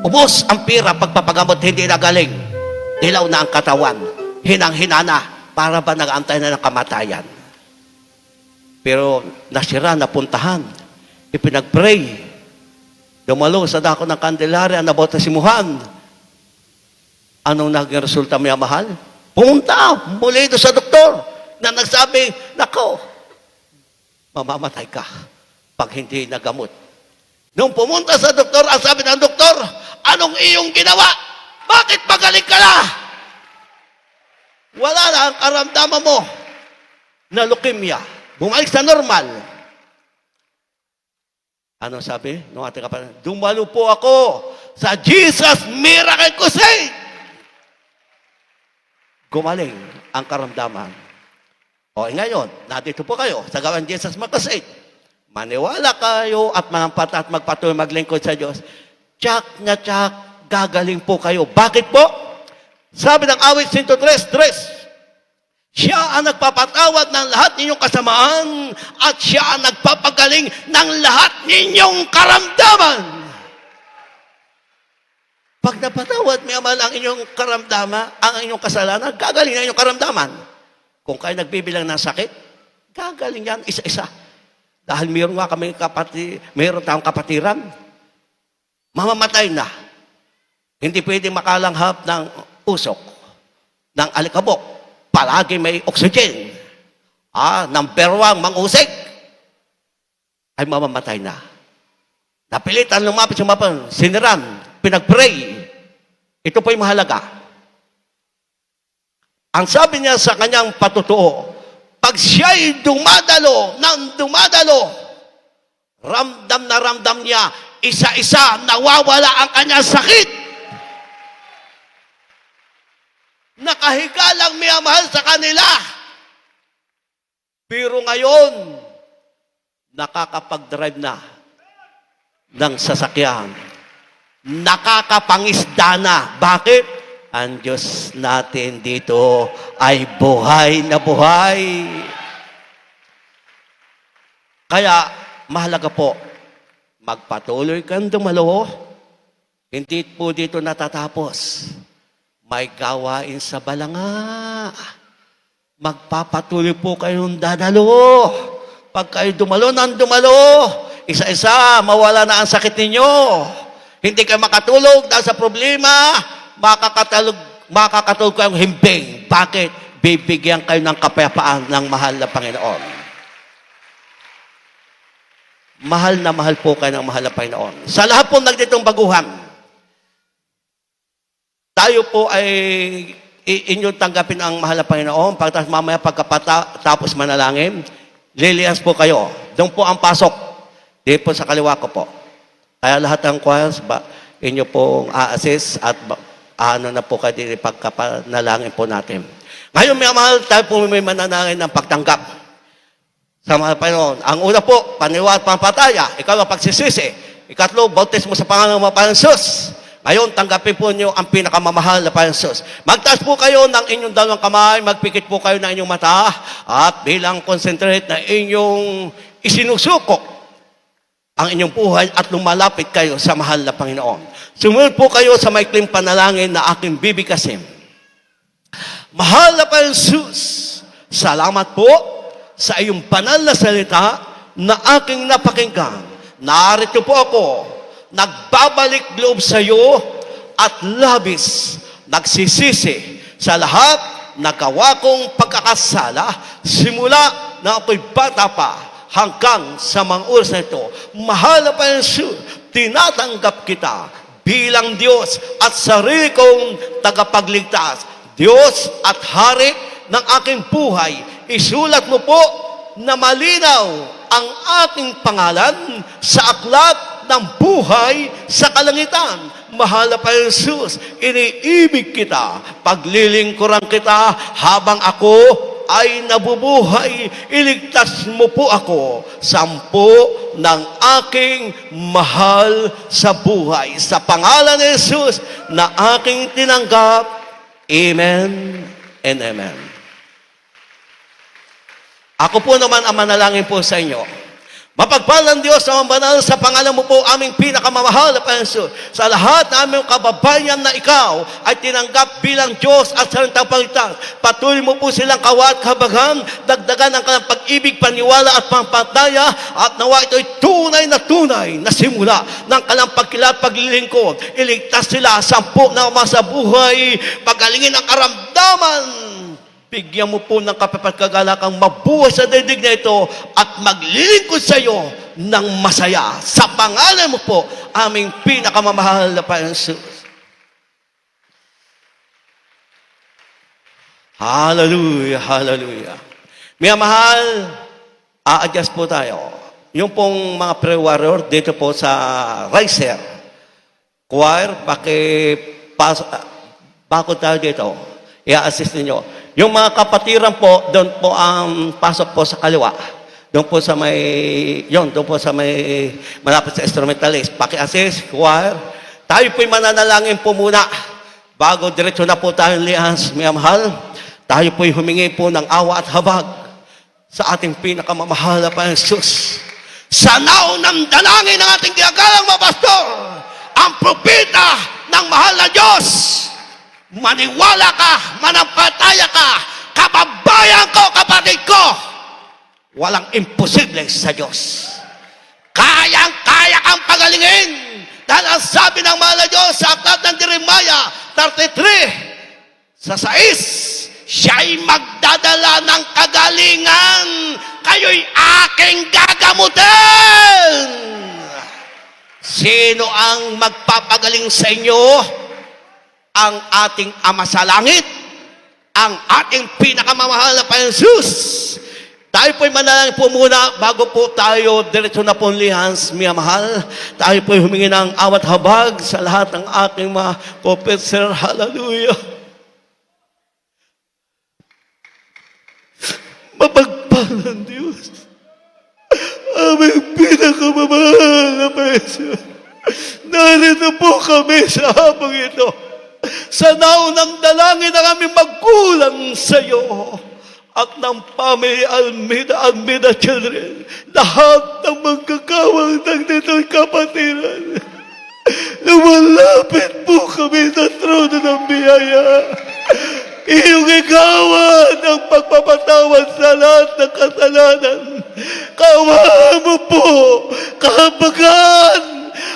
Ubos ang pira pagpapagamot, hindi nagaling. Dilaw na ang katawan. Hinang-hina na, para ba nag-antay na ng kamatayan. Pero nasira, napuntahan. Ipinag-pray. Dumalo sa dako ng Candelaria, nabautisimuhan. Anong naging resulta, may mahal? Pumunta muli doon sa doktor na nagsabi, nako, mamamatay ka pag hindi nagamot. Nung pumunta sa doktor, ang sabi ng doktor, anong iyong ginawa? Bakit magaling ka na? Wala na ang karamdaman mo na leukemia. Bumalik sa normal. Ano sabi ng ating kapatid? Dumalo po ako sa Jesus Miracle Crusade. Gumaling ang karamdaman. Ngayon, nandito po kayo sa gawan Jesus Miracle Crusade. Maniwala kayo at manampat at magpatuloy maglingkod sa Diyos. Tsak na tsak, gagaling po kayo. Bakit po? Sabi ng awit 103:3, siya ang nagpapatawad ng lahat ninyong kasamaan at siya ang nagpapagaling ng lahat ninyong karamdaman. Pag napatawad, may amal ang inyong karamdaman, ang inyong kasalanan, gagaling ang inyong karamdaman. Kung kayo nagbibilang ng sakit, gagaling yan isa-isa. Dahil mayroon nga kami mayroon tayong kapatiran, mamamatay na. Hindi pwedeng makalanghap ng usok, ng alikabok. Palagi may oxygen. Number 1, mangusik. Ay mamamatay na. Napilitan lumapit sa mapan, siniran, pinag-pray. Ito po yung mahalaga. Ang sabi niya sa kanyang patutuo, pag siya'y dumadalo, ramdam na ramdam niya, isa-isa nawawala ang kanyang sakit. Nakahiga lang minamahal sa kanila. Pero ngayon, nakakapag-drive na ng sasakyan. Nakakapangisda na. Bakit? Ang Diyos natin dito ay buhay na buhay. Kaya, mahalaga po, magpatuloy kang dumalo. Hindi po dito natatapos. May gawain sa balanga. Magpapatuloy po kayong dadalo. Pag kayo dumalo ng dumalo, isa-isa, mawala na ang sakit ninyo. Hindi kayo makatulog dahil sa problema, makakatulog kayong himbing. Bakit? Bibigyan kayo ng kapayapaan ng mahal na Panginoon. Mahal na mahal po kayo ng mahal na Panginoon. Sa lahat po nagditong baguhan, tayo po ay inyong tanggapin ang mahal na Panginoon. Pagkatapos mamaya pagkapatapos manalangin, lilias po kayo. Doon po ang pasok. Di po sa kaliwa ko po. Kaya lahat ng choirs, inyo pong a-assist at ano na po kayo din pagkapanalangin po natin. Ngayon, may mahal, tayo po may mananangin ng pagtanggap sa mahal na Panginoon. Ang una po, paniwala at pampataya. Ikaw ang pagsisisi. Ikatlo, bautismo sa pangalan ng mga Panginoon. Ngayon, tanggapin po niyo ang pinakamamahal na Panginoon. Magtaas po kayo ng inyong dalawang kamay, magpikit po kayo ng inyong mata, at bilang concentrate na inyong isinusuko ang inyong buhay at lumalapit kayo sa mahal na Panginoon. Sumunod po kayo sa maikling panalangin na aking bibigkasin. Mahal na Panginoon, salamat po sa iyong banal na salita na aking napakinggan. Narito po ako, nagbabalik loob sa iyo at labis nagsisisi sa lahat na gawa kong pagkakasala simula na ako'y bata pa hanggang sa mga oras na ito. Mahal na Panginoon, tinatanggap kita bilang Diyos at sarili kong tagapagligtas. Diyos at Hari ng aking buhay, isulat mo po na malinaw ang ating pangalan sa aklat ng buhay sa kalangitan. Mahal na Panginoon, iniibig kita, paglilingkuran kita habang ako ay nabubuhay. Iligtas mo po ako sampo ng aking mahal sa buhay. Sa pangalan ni Jesus na aking tinanggap. Amen and amen. Ako po naman ang manalangin po sa inyo. Mapagpalang Diyos na banal sa pangalan mo po aming pinakamamahal na Panginoon. Sa lahat na aming kababayan na ikaw ay tinanggap bilang Diyos at salintang pangligtas. Patuloy mo po silang kawat kabagan, dagdagan ang kanilang pag-ibig, paniwala at pampataya, at nawa ito'y tunay na simula ng kanilang pagkilat, paglilingkod. Iligtas sila sampu na sa buhay, pagalingin ang karamdaman. Bigyan mo po ng kapapagkagalakang mabuhay sa daigdig na ito at maglilingkod sa iyo ng masaya. Sa pangalan mo po, aming pinakamamahal na Panginoon. Hallelujah, hallelujah. Mga mahal, a-adjust po tayo. Yung pong mga prayer warrior dito po sa riser, choir, bakod tayo dito. I-assist ninyo. Yung mga kapatiran po, doon po ang pasok po sa kaliwa. Doon po sa may malapit sa instrumentalist. Paki-assist, choir. Tayo po'y mananalangin po muna. Bago diretso na po tayong lihas, mga mahal. Tayo po'y humingi po ng awa at habag sa ating pinakamamahal na Panginoon. Sa naunang dalangin ng ating ginagalang mga pastor, ang propeta ng mahal na Diyos, maniwala ka, manampataya ka, kababayan ko, kapatid ko, walang imposible sa Diyos. Kayang-kaya kang pagalingin. Dahil ang sabi ng mahal na Diyos sa aklat ng Jeremiah 33, sa 6, siya'y magdadala ng kagalingan, kayo'y aking gagamutin. Sino ang magpapagaling sa inyo? Ang ating Ama sa Langit, ang ating pinakamamahal na Panginoon. Tayo po'y manalangin po muna bago po tayo diretso na po lihans, mga mahal. Tayo po'y humingi ng awat habag sa lahat ng ating mga professor. Hallelujah. mapagpala ng Diyos. Aming pinakamamahal na Panginoon. Narito po kami sa habang ito. Sa naunang dalangin ng aming magkulang sa iyo at ng family Almeida children. Lahat ng magkakawang ng nito'y kapatiran. Lumalapit po kami sa trono ng biyaya. Iyong ikawan ang pagpapatawad sa lahat ng kasalanan. Kaawaan mo po, kahabagan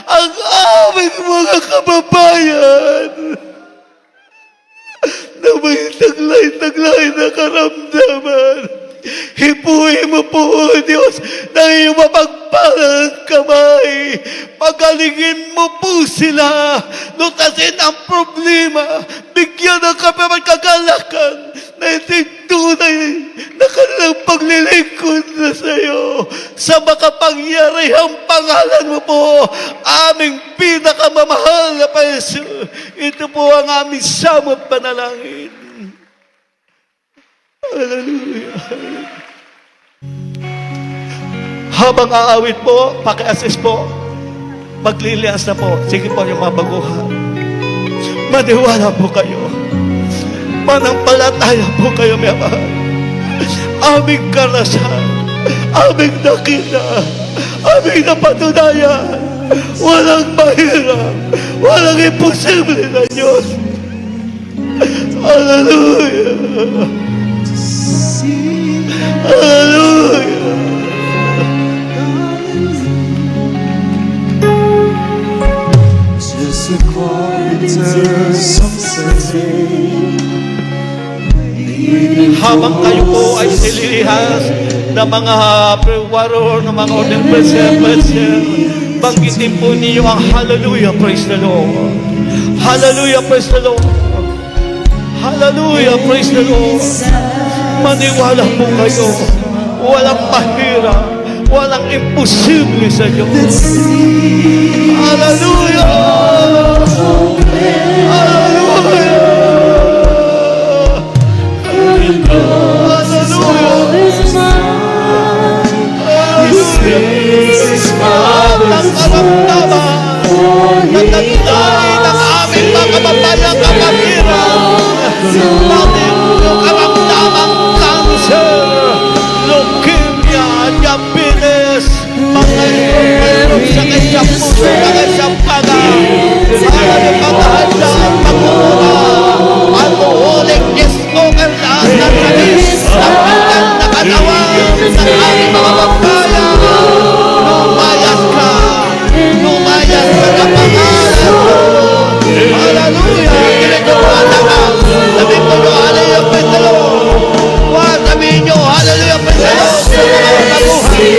ang aming mga kababayan na may taglay-taglay na karamdaman. Hipuin mo po, O Diyos, na iyong mapagpalang kamay. Pagalingin mo po sila. Lutasin ang problema. Bigyan ng kapatid kagalakan na itigtunay na kanilang paglilingkod na sa iyo. Sa makapangyarihang pangalan mo po, aming pinakamamahal na Panginoon. Ito po ang aming samot panalangin. Hallelujah. Habang aawit po, paki-assist po, maglilias na po. Sige po yung mabaguhan. Maniwala po kayo. Manampalataya po kayo, may mahal. Aming karasan, aming nakita, aming napatunayan. Walang mahirap, walang imposible na Diyos. Hallelujah. Hallelujah. Just a carpenter's Habang kayo po ay nililihas ng mga warrior, ng mga order present, banggitin po ninyo ang hallelujah, praise the Lord. Hallelujah, praise the Lord. Hallelujah, praise the Lord. Maniwala po kayo. Walang mahirap, walang imposible sa Diyos. Hallelujah! Hallelujah! Ang karamdaman na nagdahin ng aming mga kababayang kapatiran. Natin yung karamdamang cancer, leukemia, diabetes, mga sakit sa puso, sakit sa paga, pagkahanda at pagmumura, alcoholic, smoker, lahat ng sakit, ang nakalawan ng aming mga kababayan. Lumayas ka sa pangalan mo. Hallelujah. Ginagawa naman. Sabihin mo nyo, hallelujah, praise the Lord. Sabihin nyo, hallelujah, praise the Lord. Sa mga baguhan.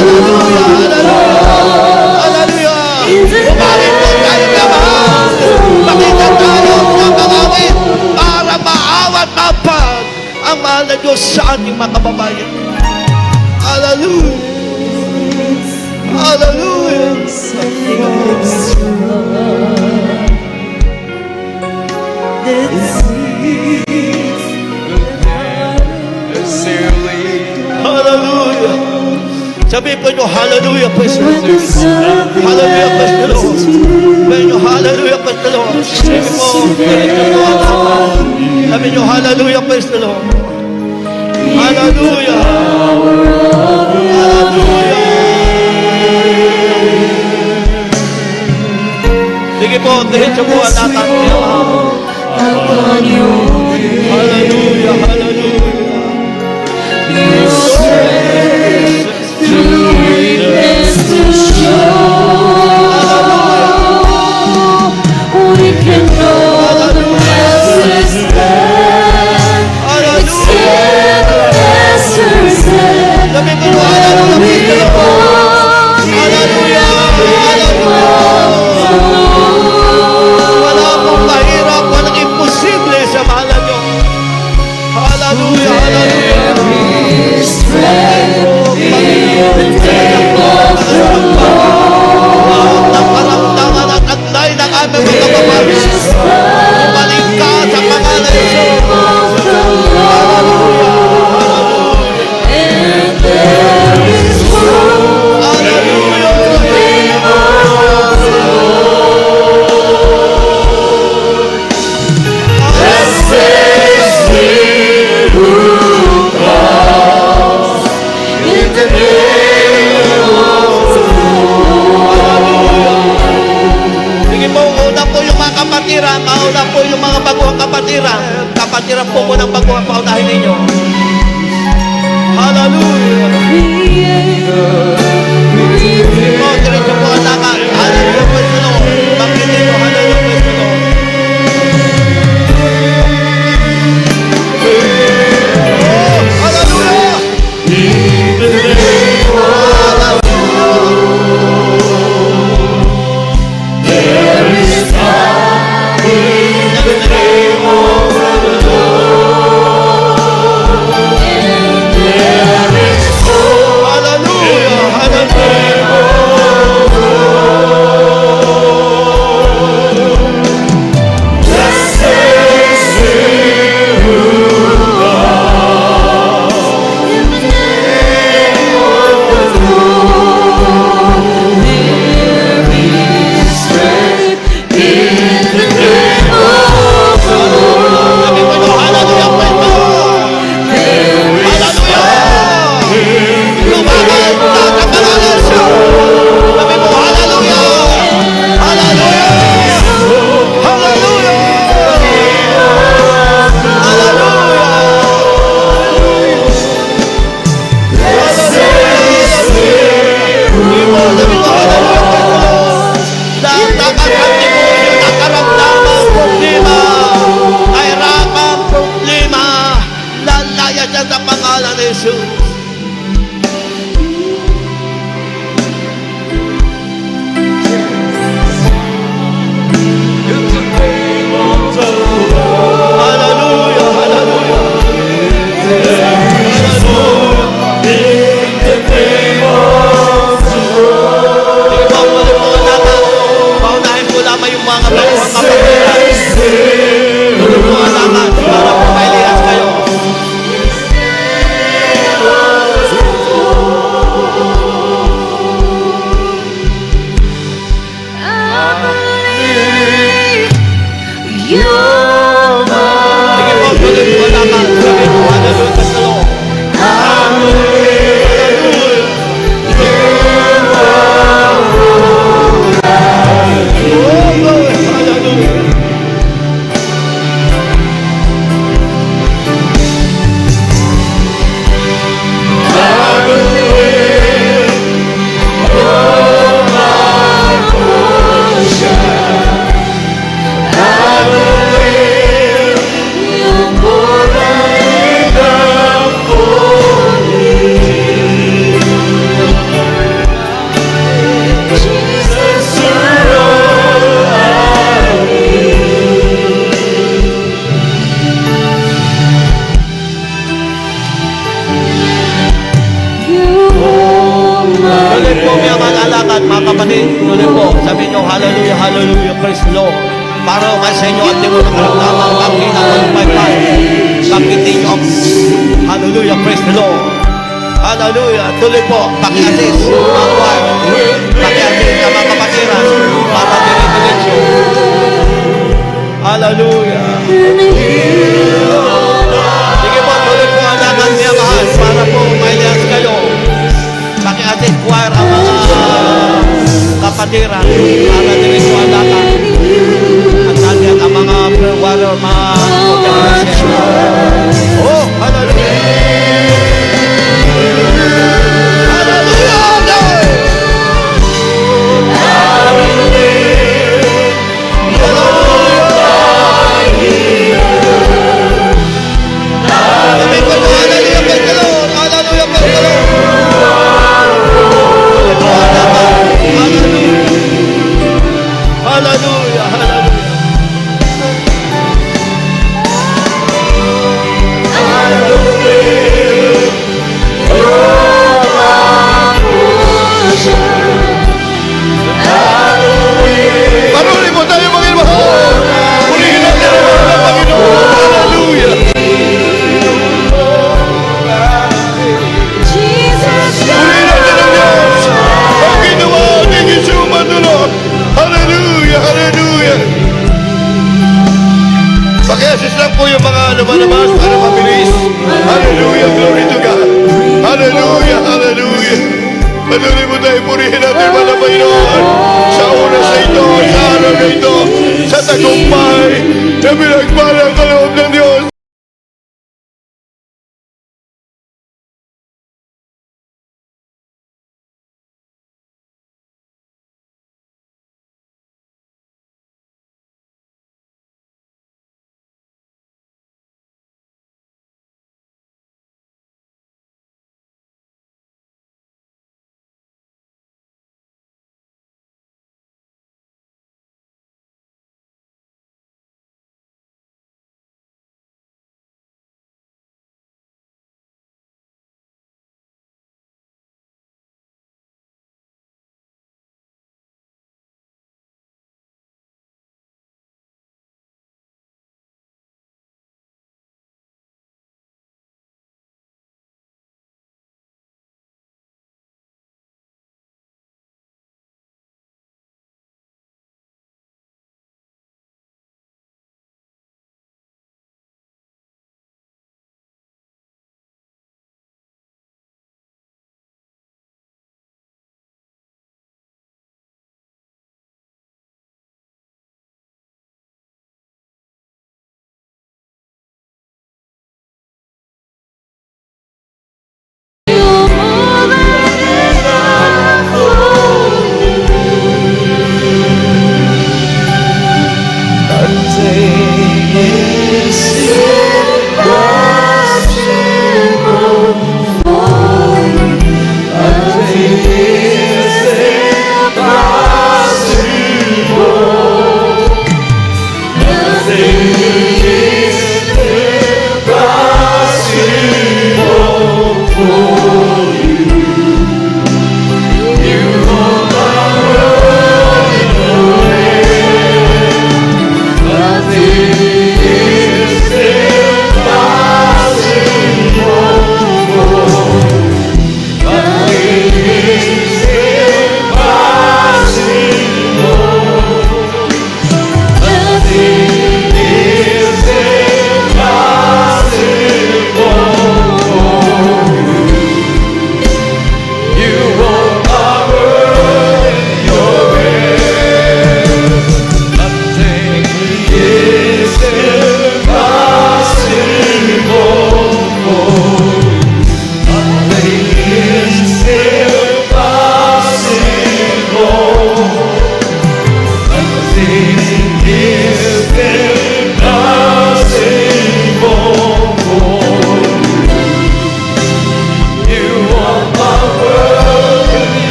Hallelujah, hallelujah. Hallelujah. Umarin po tayo kamahal. Pakita tayo sa pangawin para maawat mapag ang mahal na Diyos sa ating mga kababayan. Hallelujah. Hallelujah. Hallelujah. Sabihin po nyo, hallelujah, praise the Lord. Hallelujah, praise the Lord. Sabihin nyo, hallelujah, praise the Lord. Sabihin po, sabihin nyo, hallelujah, praise the Lord. Hallelujah. Hallelujah. Sige po, diretso po ang natataya. Hallelujah, hallelujah. Wala pong kapatiran, mauna po yung mga baguhang kapatiran. Kapatiran po mo ng baguhang paunahin ninyo. Hallelujah. Oh, diretso po ang lakad. Hallelujah, praise the Lord. Banggitin mo, hallelujah, praise the Lord. Oh, hallelujah. Hallelujah, hallelujah. Sabi mo, hallelujah, praise the Lord. Hallelujah. Lumaban sa kapangalan siya. Sabi mo, hallelujah. Hallelujah. Hallelujah. Lahat ng demonyo, nakaramdamang problema, kahirapang problema, lalaya dyan sa pangalan ni Jesus. Hallelujah, hallelujah. Sige po, muli po ang lakad. Paunahin po lamang yung mga baguhang kapatiran. Muli po ang lakad para po may lihas kayo. Sige po, muli po ang lakad. Sabi po, hallelujah, praise the Lord. Oh, glory, hallelujah. Tuloy po mga mag-alakad, mga kapatid. Tuloy po. Sabi nyo, hallelujah, hallelujah, praise the Lord. Para uman sa inyo at di mo nakaramdaman ang kinakapagpagpag. Banggitin nyo. Hallelujah, praise the Lord. Hallelujah. Tuloy po. Paki-assist. Mga choir. Paki-assist sa mga kapatiran. Para dire-diretso. Hallelujah. Sige po, tuloy po ang lakad niya mahal. Para po mailias kayo. Paki-assist choir ang mga kapatiran. Para diretso ang lakad. At nandiyan ang mga prayer warrior, mga organization. Oh, hallelujah. Hallelujah, hallelujah. Patuloy mo tayo purihin natin mga Panginoon sa oras na ito, sa araw na ito, sa tagumpay na pinagpalang kaloob ng Diyos.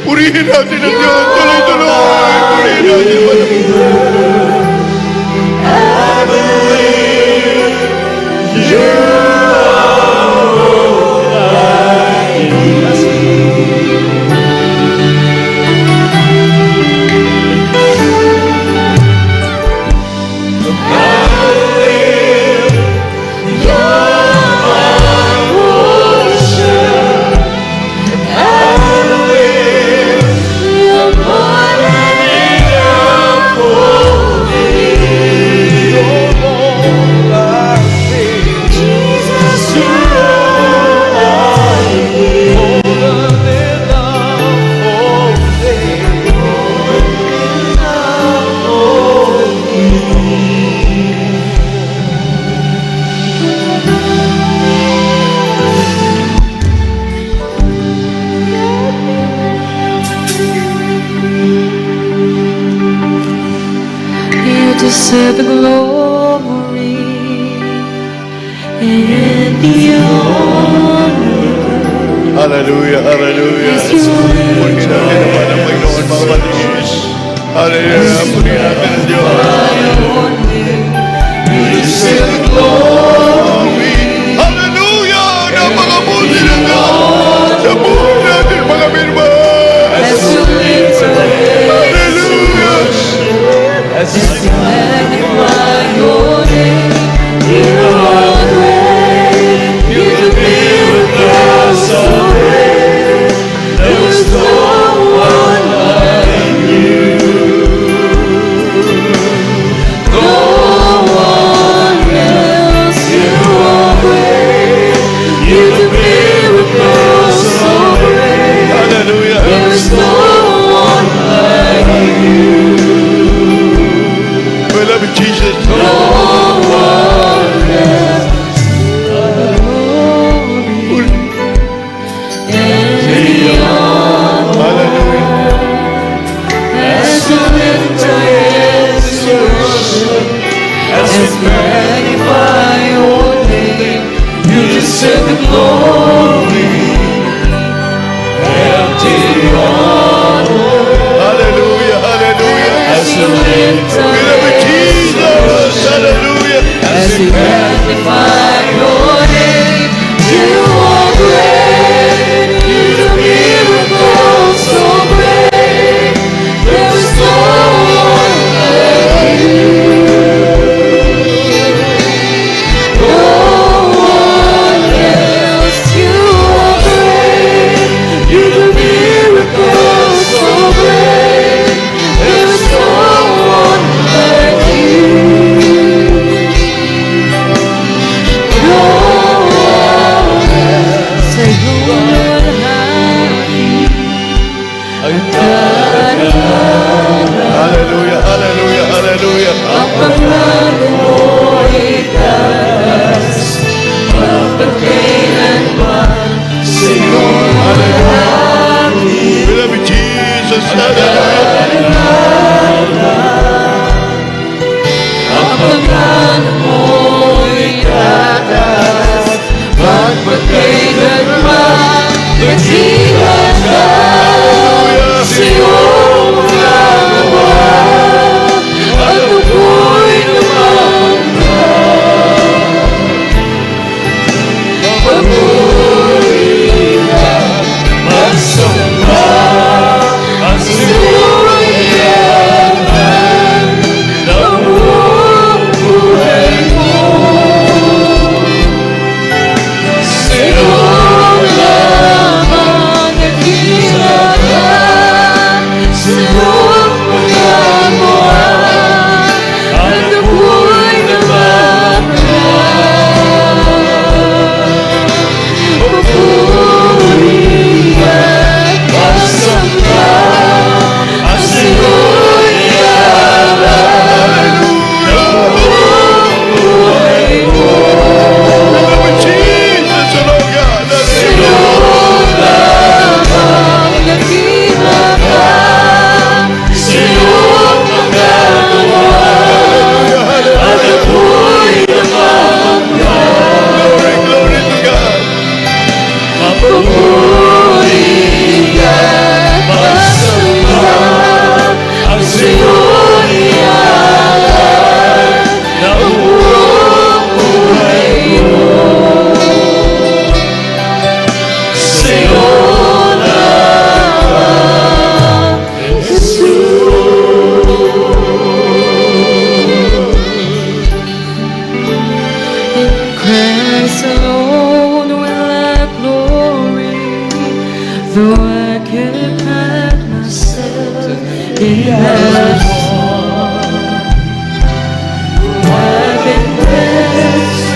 Purihin natin ang Diyos, tuloy-tuloy. Purihin natin ang Diyos. You deserve the glory and the honor. Hallelujah, hallelujah. Purihin natin naman ang Panginoon, mga kapatid. Hallelujah, purihin natin ang Diyos. You deserve the glory. Hallelujah! Napakabuti ng Diyos sa buhay natin, mga minman. Hallelujah! As you magnify your name, you are great. You do miracles so great. There's no one like you. No one else. Christ alone will I glory, though I can't hide myself in that war. I've been blessed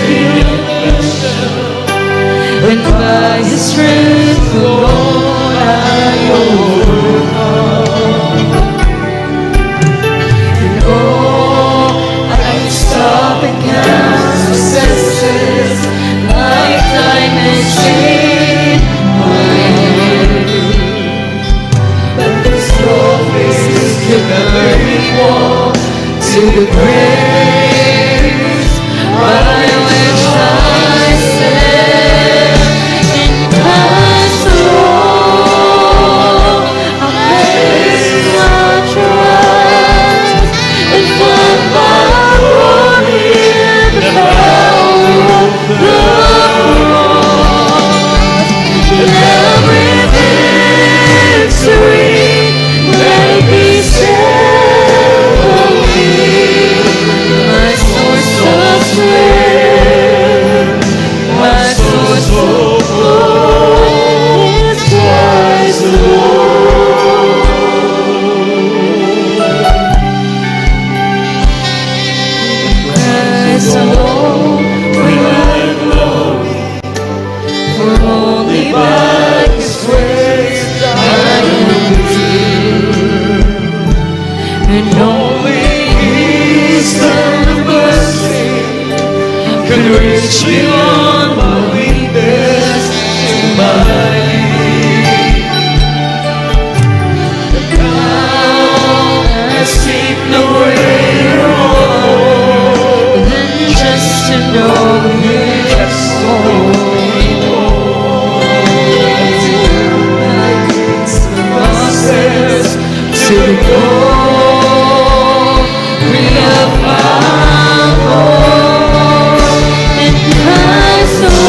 and by His strength alone I overcome. And oh, I can stop and count successes like diamonds in my hand. But those trophies can never equal to the grace by which I stand in Christ alone. I place my trust and find my glory in the power of the cross. And every victory may be set on me. My source of strength, my source of hope is Christ alone. Christ alone will I glory, for only by His grace I am redeemed, and only His tender mercy can reach beyond my weakness to my need. Now I seek no greater hope than just to know His holy process to the glory of my Lord in Christ alone.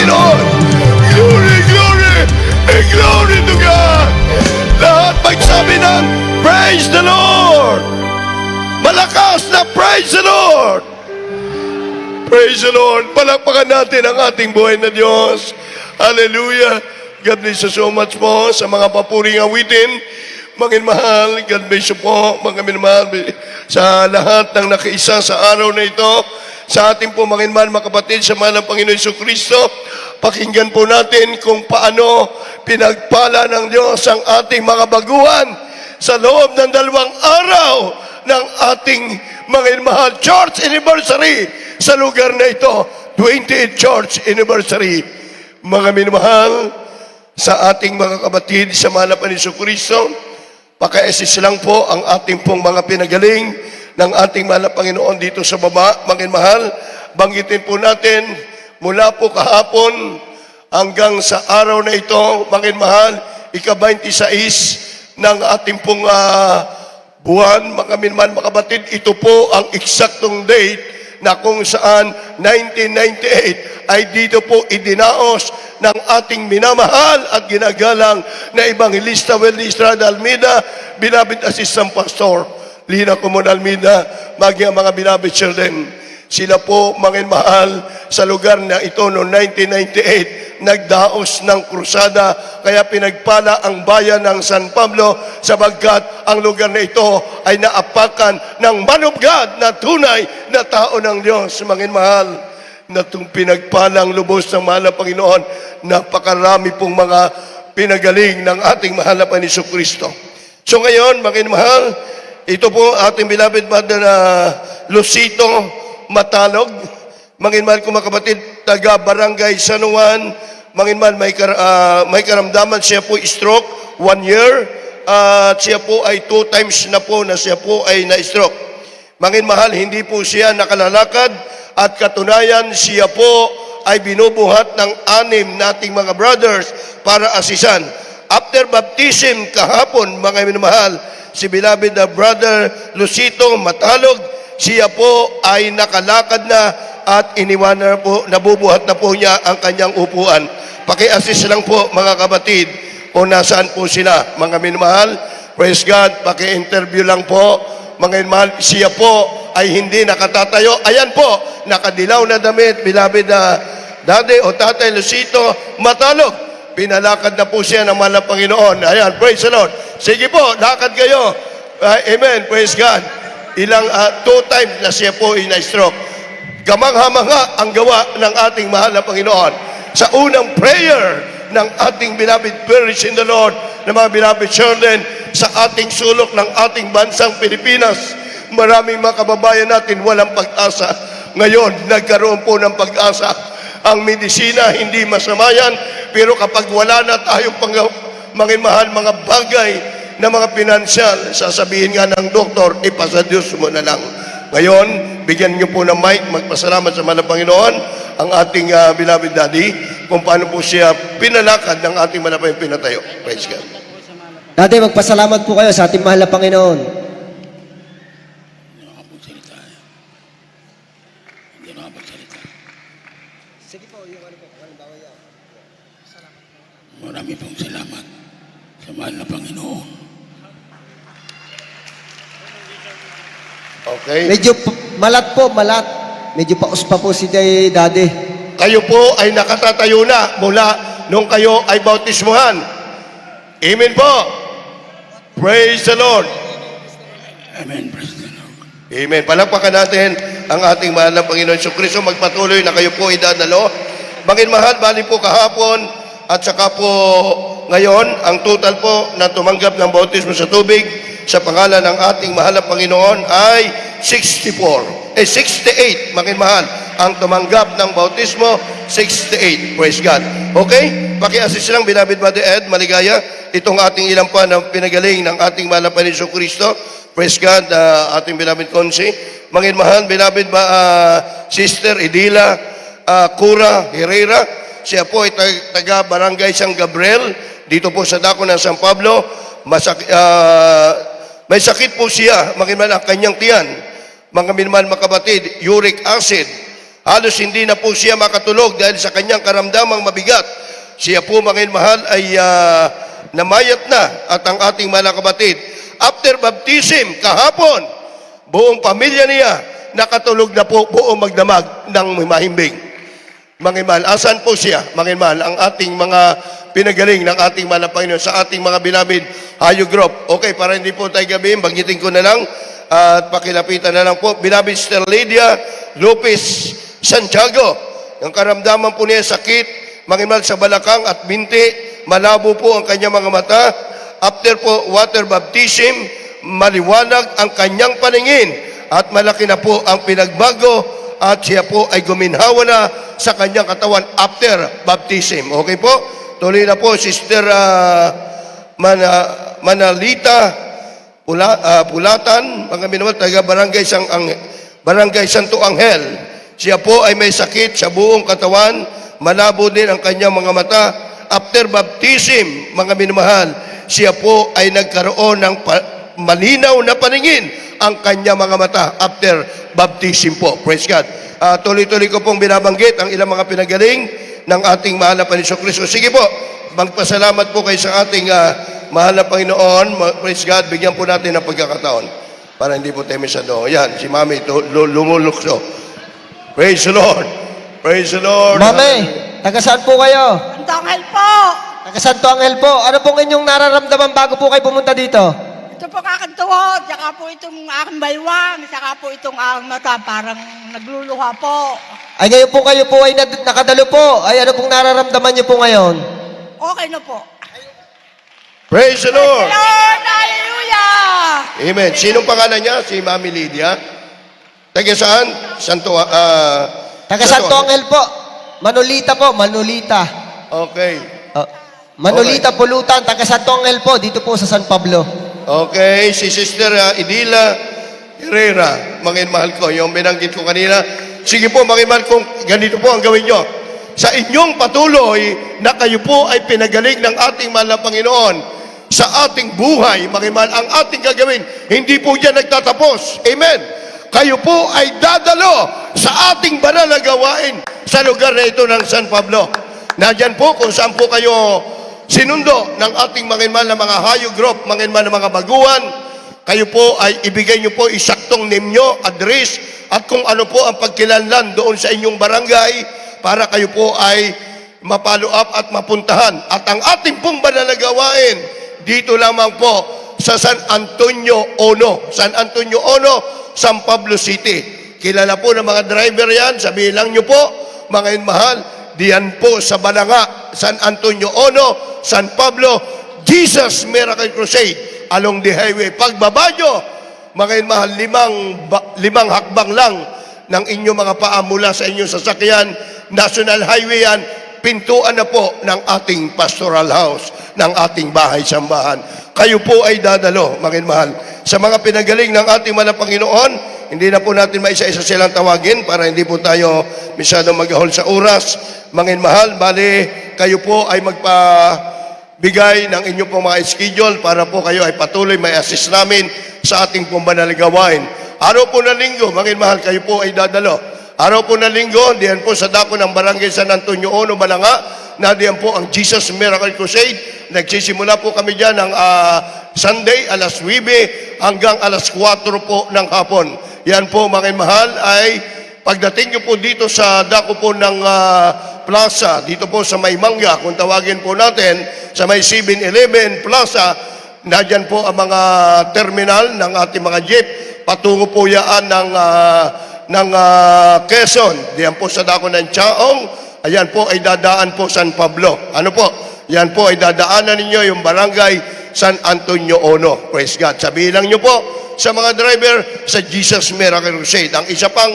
Panginoon. Glory, glory, and glory to God. Lahat magsabi ng praise the Lord. Malakas na praise the Lord. Praise the Lord. Palakpakan natin ang ating buhay na Diyos. Hallelujah. God bless you so much po sa mga papuring awitin. Mga mahal, God bless you po, mga minamahal, sa lahat ng nakaisa sa araw na ito. Sa ating po mga mahal, mga kapatid, sa mahal ng Panginoon Jesucristo, pakinggan po natin kung paano pinagpala ng Diyos ang ating mga baguhan sa loob ng 2 araw ng ating mga mahal church anniversary sa lugar na ito, 20th church anniversary. Mga minamahal, sa ating mga kapatid sa mahal na Panginoon Jesucristo, paka-assist lang po ang ating pong mga pinagaling ng ating mahal na Panginoon dito sa baba. Mga mahal, banggitin po natin mula po kahapon hanggang sa araw na ito, mga mahal, ika-26 ng ating pong buwan, mga minman, mga kapatid, ito po ang eksaktong date na kung saan 1998 ay dito po idinaos ng ating minamahal at ginagalang na Evangelista Welly Estrada Almeida, Beloved Assistant Pastor Lina Comun Almeida, maging mga beloved children. Sila po, mga mahal, sa lugar na ito noong 1998, nagdaos ng krusada, kaya pinagpala ang bayan ng San Pablo sapagkat ang lugar na ito ay naapakan ng man of God na tunay na tao ng Diyos. Mga mahal, na itong pinagpalang lubos ng mahal na Panginoon, napakarami pong mga pinagaling ng ating mahal na Panginoon Jesucristo. So ngayon, mga mahal, ito po ating beloved mother na Lucito Matalog, mga mahal kong mga kapatid, taga Barangay San Juan. Mga mahal, may karamdaman, siya po stroke 1 year, at siya po ay 2 times na po na siya po ay na-stroke. Mga mahal, hindi po siya nakalalakad, at katunayan siya po ay binubuhat ng 6 nating mga brothers para asisan. After baptism kahapon, mga minamahal, si beloved na brother Lucito Matalog, siya po ay nakalakad na at iniwanan po, nabubuhat na po niya ang kanyang upuan. Paki-assist lang po, mga kapatid, kung nasaan po sila, mga minamahal. Praise God, paki-interview lang po, mga minamahal. Siya po ay hindi nakatatayo. Ayan po, nakadilaw na damit, beloved na Daddy o Tatay Lucito Matalog. Pinalakad na po siya ng mahal na Panginoon. Ayan, praise the Lord. Sige po, lakad kayo. Amen, praise God. 2 times na siya po ay na-stroke. Gamangha-mangha ang gawa ng ating mahal na Panginoon. Sa unang prayer ng ating beloved parish in the Lord, ng mga beloved children, sa ating sulok ng ating bansang Pilipinas, maraming mga kababayan natin walang pag-asa. Ngayon, nagkaroon po ng pag-asa. Ang medisina, hindi masama yan, pero kapag wala na tayong mga mahal, mga bagay na mga pinansyal, sasabihin nga ng doktor, ipasa Diyos mo na lang. Ngayon, bigyan niyo po ng mic, magpasalamat sa mahal na Panginoon, ang ating beloved daddy, kung paano po siya pinalakad ng ating malapay pinatayo. Praise God. Dati, magpasalamat po kayo sa ating mahal na Panginoon. Marami pong salamat sa mahal na Panginoon. Okay? Medyo malat po, malat. Medyo paus pa po si Daddy. Kayo po ay nakatatayo na mula nung kayo ay bautismuhan. Amen po. Praise the Lord. Amen. Praise the Lord. Amen. Palakpakan natin ang ating mahal na Panginoon Jesucristo. Magpatuloy na kayo po idadalo. Bangin mahal, bali po kahapon at saka po ngayon, ang total po na tumanggap ng bautismo sa tubig sa pangalan ng ating mahal na Panginoon ay 68. Bangin mahal, ang tumanggap ng bautismo, 68. Praise God. Okay? Paki-assist lang, beloved Brother Ed, maligaya. Itong ating ilang pa na pinagaling ng ating mahal na Panginoon Jesucristo. Praise God, ating beloved Consi. Mangin mahal, beloved Sister Edila Cura Herrera. Siya po ay taga Barangay San Gabriel, dito po sa dako ng San Pablo. May sakit po siya, mangin mahal, ang kanyang tiyan. Mga minman, mga kapatid, uric acid. Halos hindi na po siya makatulog dahil sa kanyang karamdamang mabigat. Siya po, mga mahal, ay namayat na. At ang ating mga kapatid, after baptism, kahapon, buong pamilya niya, nakatulog na po buong magdamag ng mahimbing. Mga mahal, asan po siya? Mga mahal, ang ating mga pinagaling ng ating mahal na Panginoon sa ating mga beloved Hayo Group. Okay, para hindi po tayo gabihin, banggitin ko na lang at pakilapitan na lang po. Beloved Sister Lydia Lopez Santiago, ang karamdaman po niya sakit, mga mahal, sa balakang at binti, malabo po ang kanyang mga mata. After po water baptism, maliwanag ang kanyang paningin at malaki na po ang pinagbago at siya po ay guminhawa na sa kanyang katawan after baptism. Okay po? Tuloy na po, Sister Manalita Pulatan, mga minamahal, taga Barangay Santo Angel. Siya po ay may sakit sa buong katawan, malabo din ang kanyang mga mata. After baptism, mga minamahal, siya po ay nagkaroon ng malinaw na paningin ang kanyang mga mata after baptism po. Praise God. Tuloy-tuloy ko pong binabanggit ang ilang mga pinagaling ng ating mahal na Panginoon Kristo. Sige po, magpasalamat po kayo sa ating mahal na Panginoon. Praise God, bigyan po natin ng pagkakataon para hindi po tayo masyado. Yan, si Mami lumulukso. Praise the Lord. Praise the Lord. Mami, taga saan po kayo? Santo Angel po. Taga Santo Angel po. Ano pong inyong nararamdaman bago po kayo pumunta dito? Ito po kakantuhod, saka po itong aking baywang, saka po itong aking mata, parang nagluluha po. Ay ngayon po kayo po ay nakadalo po. Ay ano pong nararamdaman niyo po ngayon? Okay na po. Praise the Lord. Lord, hallelujah! Amen. Sinong pangalan niya? Si Mami Lydia. Taga saan? Taga Santo Angel po. Manolita po, Manolita. Okay. Manolita Pulutan, taga Santo Angel po, dito po sa San Pablo. Okay, si Sister Idila Herrera, mga mahal ko, yung binanggit ko kanina. Sige po, mga mahal ko, ganito po ang gawin nyo. Sa inyong patuloy na kayo po ay pinagaling ng ating mahal na Panginoon sa ating buhay, mga mahal, ang ating gagawin, hindi po dyan nagtatapos. Amen. Kayo po ay dadalo sa ating banal na gawain sa lugar na ito ng San Pablo. Nadyan po kung saan po kayo sinundo ng ating mga mahal na mga Hayo Group, mga mahal na mga baguhan. Kayo po ay ibigay nyo po isaktong name nyo, address, at kung ano po ang pagkilanlan doon sa inyong barangay para kayo po ay mapalo up at mapuntahan. At ang ating pong banal na gawain, dito lamang po sa San Antonio Ono. San Antonio Ono, San Pablo City. Kilala po ng mga driver yan, sabihin lang nyo po, mga mahal, diyan po sa Balanga, San Antonio Ono, San Pablo, Jesus Miracle Crusade, along the highway. Pagbaba nyo, mga mahal, limang hakbang lang ng inyong mga paa mula sa inyong sasakyan, National Highway yan, pintuan na po ng ating pastoral house, ng ating bahay-sambahan. Kayo po ay dadalo, mga mahal. Sa mga pinagaling ng ating mga Panginoon, hindi na po natin maisa-isa silang tawagin para hindi po tayo masyadong mag-ahol sa oras. Mga mahal, bali, kayo po ay magpabigay ng inyong pong mga schedule para po kayo ay patuloy may assist namin sa ating pong banal na gawain. Araw po na linggo, mga mahal, kayo po ay dadalo. Araw po na linggo, diyan po sa dako ng Barangay San Antonio Ono, Balanga, na diyan po ang Jesus Miracle Crusade. Nagsisimula po kami dyan ng Sunday, alas 9 hanggang alas 4 po ng hapon. Yan po, mga mahal, ay pagdating nyo po dito sa dako po ng plaza, dito po sa May Mangga, kung tawagin po natin, sa May 7-Eleven Plaza, na dyan po ang mga terminal ng ating mga jeep. Patungo po yan ng Quezon. Diyan po sa dako ng Chaong. Ayan po ay dadaan po San Pablo. Ano po? Yan po ay dadaanan ninyo yung barangay San Antonio Ono. Praise God. Sabihin lang nyo po sa mga driver sa Jesus Miracle Crusade. Ang isa pang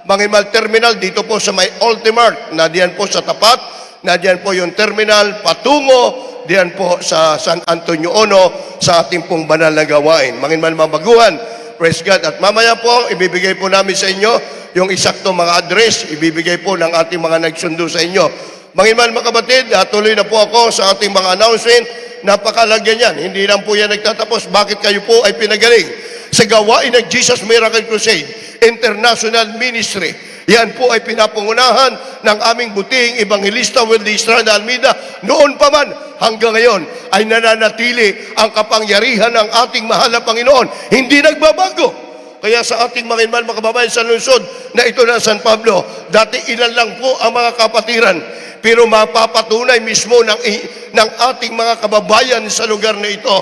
Mangimal Terminal dito po sa may Ultimart. Na diyan po sa tapat. Na diyan po yung terminal patungo diyan po sa San Antonio Ono sa ating pong banal na gawain. Mangimal mabaguhan. Praise God. At mamaya po, ibibigay po namin sa inyo yung isakto mga address, ibibigay po ng ating mga nagsundo sa inyo. Mga mga kapatid, tuloy na po ako sa ating mga announcement. Napakalagyan yan. Hindi lang po yan nagtatapos. Bakit kayo po ay pinagaling? Sa gawain ng Jesus Miracle Crusade International Ministry. Yan po ay pinapangunahan ng aming buting Evangelista Wilde Estrada Almeida. Noon pa man hanggang ngayon ay nananatili ang kapangyarihan ng ating mahal na Panginoon. Hindi nagbabago. Kaya sa ating mga inman, mga kababayan sa lungsod na ito ng San Pablo, dati ilan lang po ang mga kapatiran. Pero mapapatunay mismo ng ating mga kababayan sa lugar na ito,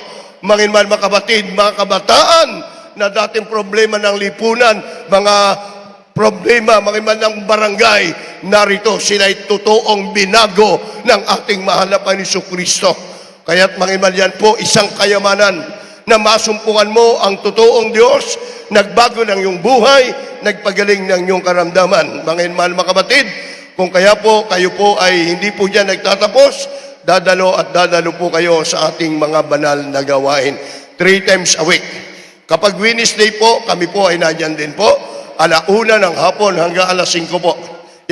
mga inman, mga kapatid, mga kabataan, na dating problema ng lipunan, mga problema, mga iman ng barangay, narito sila'y totoong binago ng ating mahal na Panginoon Kristo. Kaya't mga iman, yan po isang kayamanan na masumpungan mo ang totoong Diyos, nagbago ng iyong buhay, nagpagaling ng iyong karamdaman. Mga iman, mga kapatid, kung kaya po kayo po ay hindi po dyan nagtatapos, dadalo at dadalo po kayo sa ating mga banal na gawain 3 times a week. Kapag Wednesday po, kami po ay nandyan din po, 1:00 ng hapon hanggang 5:00 po.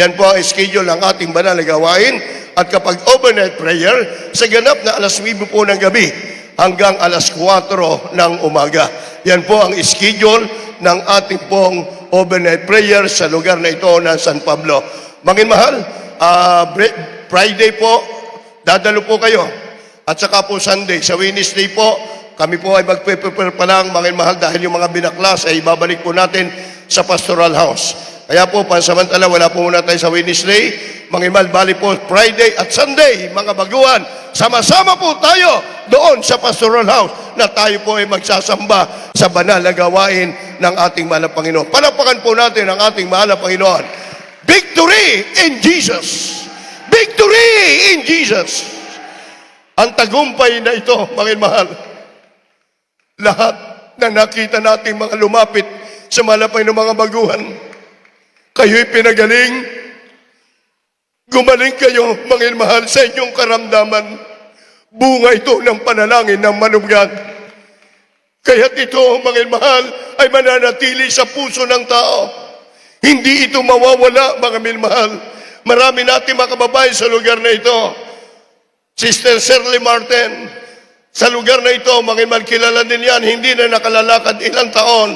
Yan po ang schedule ng ating banal na gawain. At kapag overnight prayer, sa ganap na 9:00 po ng gabi hanggang 4:00 ng umaga. Yan po ang schedule ng ating pong overnight prayer sa lugar na ito ng San Pablo. Mangin mahal, Friday po, dadalo po kayo. At saka po Sunday, sa Wednesday po, kami po ay magpe-prepare pa lang, mangin mahal, dahil yung mga binaklas ay ibabalik po natin sa pastoral house. Kaya po, pansamantala, wala po muna tayo sa Wednesday. Mangin mahal, bali po Friday at Sunday, mga baguhan. Sama-sama po tayo doon sa pastoral house na tayo po ay magsasamba sa banal na gawain ng ating mahal na Panginoon. Palapakan po natin ang ating mahal na Panginoon. Victory in Jesus! Victory in Jesus! Ang tagumpay na ito, mga mahal, lahat na nakita natin mga lumapit sa malapay ng mga baguhan, kayo'y pinagaling, gumaling kayo, mga mahal, sa inyong karamdaman. Bunga ito ng panalangin ng manubgad. Kaya't ito, mga mahal, ay mananatili sa puso ng tao. Hindi ito mawawala, mga minmahal. Marami natin mga kababayan sa lugar na ito. Sister Shirley Martin, sa lugar na ito, mga mahal, kilala din yan, hindi na nakalalakad ilang taon.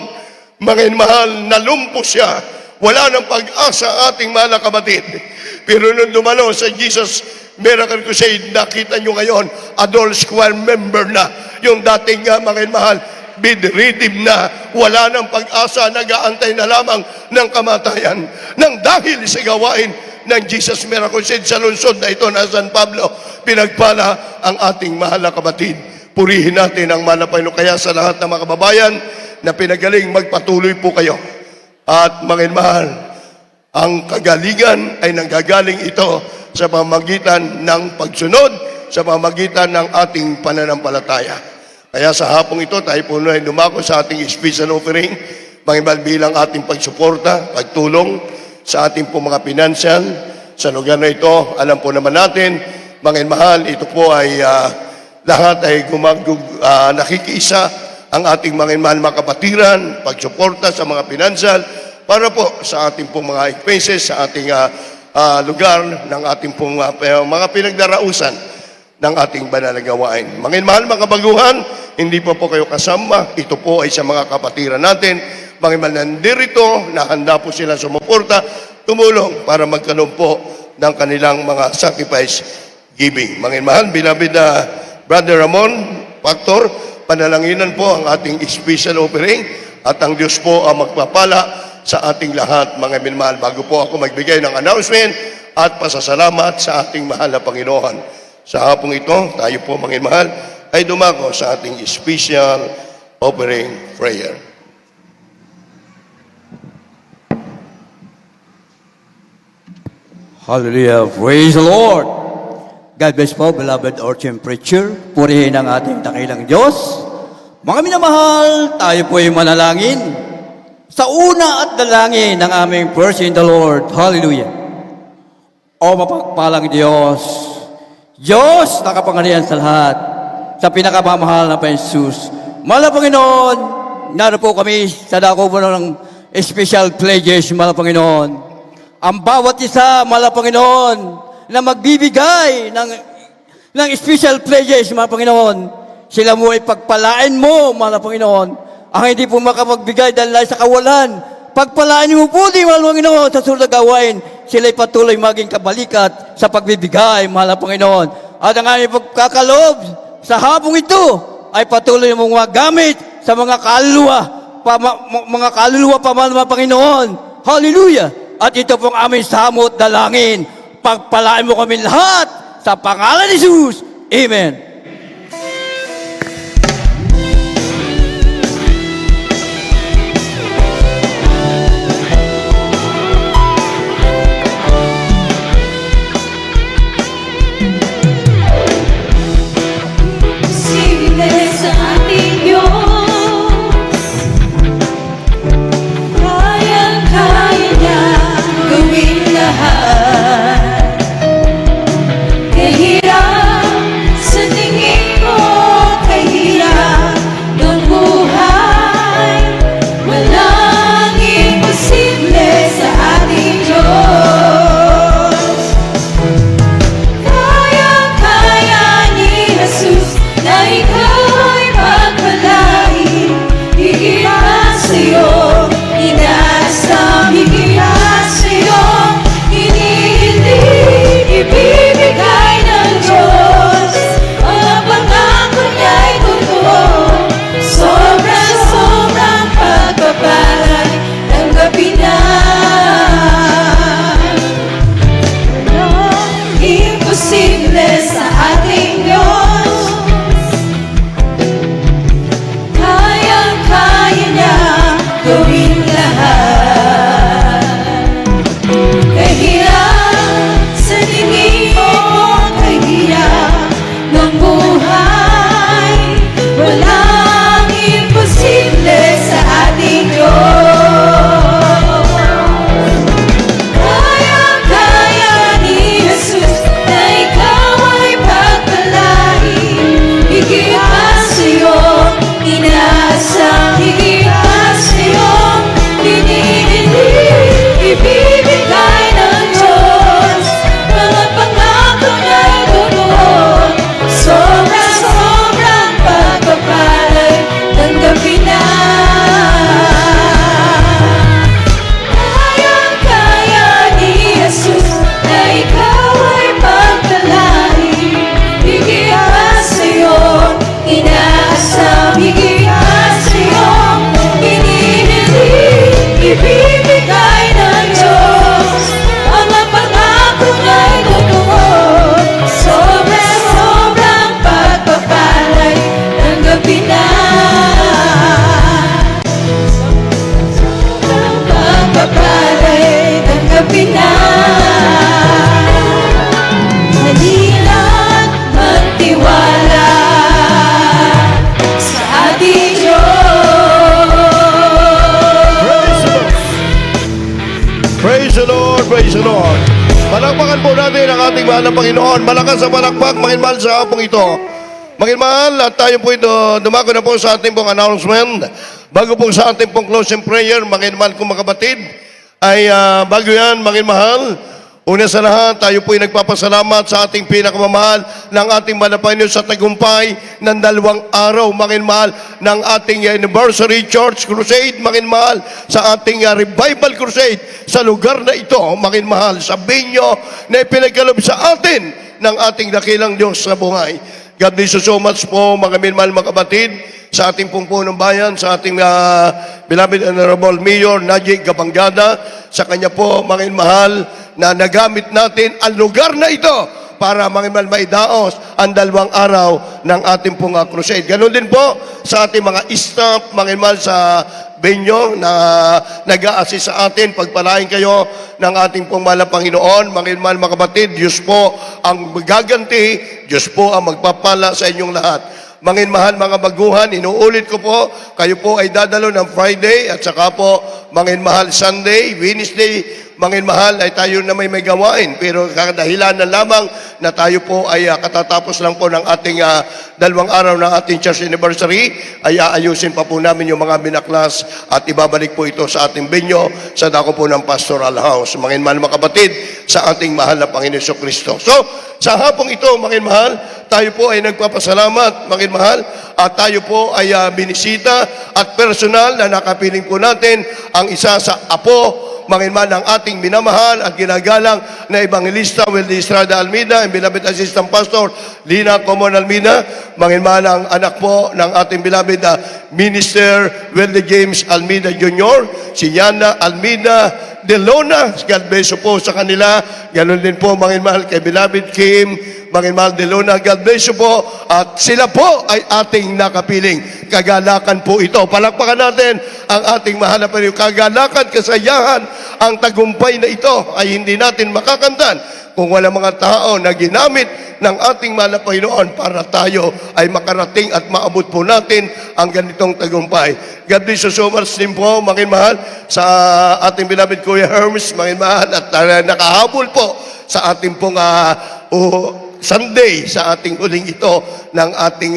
Mga mahal, nalumpo siya. Wala ng pag-asa ating mahal na kapatid. Pero nung dumalo sa Jesus Miracle Crusade, nakita nyo ngayon, adult square member na. Yung dating mga mahal, bedridden na, wala ng pag-asa, nag-aantay na lamang ng kamatayan. Nang dahil sa gawain ng Jesus Miracle Crusade sa lungsod na ito na San Pablo, pinagpala ang ating mahal na kapatid. Purihin natin ang mahal na Panginoon. Kaya sa lahat ng mga kababayan na pinagaling, magpatuloy po kayo. At mga mahal, ang kagalingan ay nanggagaling ito sa pamamagitan ng pagsunod, sa pamamagitan ng ating pananampalataya. Kaya sa hapong ito, tayo po na lumako sa ating special offering, mga mahal, bilang ating pagsuporta, pagtulong sa ating po mga pinansyal. Sa lugar na ito, alam po naman natin, mga mahal, ito po ay lahat ay nakikiisa ang ating mga mahal mga kapatiran, pagsuporta sa mga pinansyal, para po sa ating pong mga expenses, sa ating lugar ng ating pong mga pinagdarausan ng ating banal na gawain. Mga mahal mga kabaguhan, hindi po kayo kasama, ito po ay sa mga kapatiran natin, mga mahal nandirito, na handa po sila sumuporta, tumulong para magkaroon po ng kanilang mga sacrifice giving. Mga mahal, beloved Brother Ramon, Pastor, panalanginan po ang ating special offering at ang Diyos po ang magpapala sa ating lahat, mga minmahal. Bago po ako magbigay ng announcement at pasasalamat sa ating mahal na Panginoon. Sa hapong ito, tayo po, mga minmahal, ay dumako sa ating special offering prayer. Hallelujah. Praise the Lord. God bless po, beloved Orchard Preacher. Purihin ang ating dakilang Diyos. Mga minamahal, tayo po ay manalangin sa una at dalangin ng aming first in the Lord. Hallelujah. O mapagpalang Diyos, Diyos na kapangyarihan sa lahat, sa pinakamamahal na Jesus. Mahal na Panginoon, naroon po kami sa dako po ng special pledges, mahal na Panginoon. Ang bawat isa, mahal na Panginoon, na magbibigay ng special pledges, mahal na Panginoon, sila mo ay pagpalain mo, mahal na Panginoon. Ang hindi po makapagbigay dahil sa kawalan, Pagpalaan mo po di mahal Panginoon sa sunod na gawain. Sila'y patuloy maging kabalikat sa pagbibigay, mahal na Panginoon. At ang aming pagkakaloob sa hapong ito ay patuloy mong magamit sa mga kaluluwa, mga kaluluwa pa, mahal na Panginoon. Hallelujah! At ito pong aming samot dalangin. Pagpalaan mo kami lahat sa pangalan ni Jesus. Amen. Posible sa ating Diyos, kayang-kaya niya gawin lahat. Kahirap sa tingin mo, kahirap ng buhay, walang imposible sa ating Diyos. Kaya-kaya ni Jesus na ikaw ay pagpalain, higit pa sa'yo, inaasam, higit pa sa'yo, hinihiling, ibibigay ng Diyos. Ang pangako niya'y totoo, sobrang pagpapalay, tanggapin na. Imposible sa ating Diyos, kayang-kaya niya gawin lahat. Kahirap sa tingin mo, kahirap ng buhay, walang imposible sa ating Diyos. Kaya-kaya ni Jesus na ikaw ay pagpalain, higit pa sa'yo, inaasam, higit pa sa'yo, hinihiling, ibibigay ng Diyos. Mga pangako niya'y totoo, sobrang pagpapalay, tanggapin na. Kaya-kaya ni Jesus na ikaw ay pagpalain, higit pa sa'yo, inaasam, higit pa sa'yo, hinihiling, ibibigay ng Diyos. Ang pangako niya'y totoo, sobrang pagpapalay, tanggapin na. Pagpapalay, tanggapin na. Halina't magtiwala sa ating Diyos. Praise the Lord, praise the Lord. Palakpakan po natin ang ating mahal na Panginoon. Malakas sa palakpak, makinmahal sa hapong ito. Makinmahal, at tayo po ito, dumako na po sa ating pong announcement. Bago po sa ating pong closing prayer, makinmahal kong mga kapatid, ay bago yan, makinmahal, una sa lahat, tayo po ay nagpapasalamat sa ating pinakamamahal ng ating Panginoon sa tagumpay ng 2 araw, makinmahal, ng ating Anniversary Church Crusade, makinmahal, sa ating Revival Crusade sa lugar na ito, makinmahal, sa binyo na ipinagkalob sa atin ng ating dakilang Diyos sa buhay. God bless you so much po, mga minmahal mga kapatid, sa ating pong punong bayan, sa ating beloved Honorable Mayor Najik Gabangada, sa kanya po, mga minmahal, na nagamit natin ang lugar na ito para mga minmahal maidaos ang 2 araw ng ating pong crusade. Ganon din po sa ating mga staff, mga minmahal sa Benyo na nag-a-assist sa atin. Pagpalain kayo ng ating pong mahal na Panginoon. Mga minmahal mga kapatid, Diyos po ang magaganti, Diyos po ang magpapala sa inyong lahat. Mga mahal mga baguhan, inuulit ko po, kayo po ay dadalo ng Friday at saka po mga mahal Sunday, Wednesday, mga mahal ay tayo na may gawain. Pero kadahilan na lamang na tayo po ay katatapos lang po ng ating 2 araw ng ating church anniversary, ay aayusin pa po namin yung mga binaklas at ibabalik po ito sa ating binyo sa dako po ng pastoral house. Mga mahal mga kapatid, sa ating mahal na Panginoon Kristo. So, sa hapong ito, mga mahal, tayo po ay nagpapasalamat, mga mahal, at tayo po ay binisita at personal na nakapiling po natin ang isa sa apo, manginman ng ating minamahal at ginagalang na Evangelista Wildy Estrada Almeida and beloved Assistant Pastor Lina Comon Almeida, manginman ang anak po ng ating beloved Minister Wildy James Almeida Jr., si Yana Almeida de Lona. God bless you po sa kanila. Ganon din po manginman kay beloved Kim Manginmal de Luna, God bless you po. At sila po ay ating nakapiling. Kagalakan po ito. Palakpakan natin ang ating mahal na Panginoon. Kagalakan, kasayahan, ang tagumpay na ito ay hindi natin makakamtan kung wala mga tao na ginamit ng ating mahal na Panginoon para tayo ay makarating at maabot po natin ang ganitong tagumpay. God bless you so much din po, mga mahal, sa ating beloved Kuya Hermes, mga mahal, at nakahabol po sa ating pong Sunday, sa ating huling ito ng ating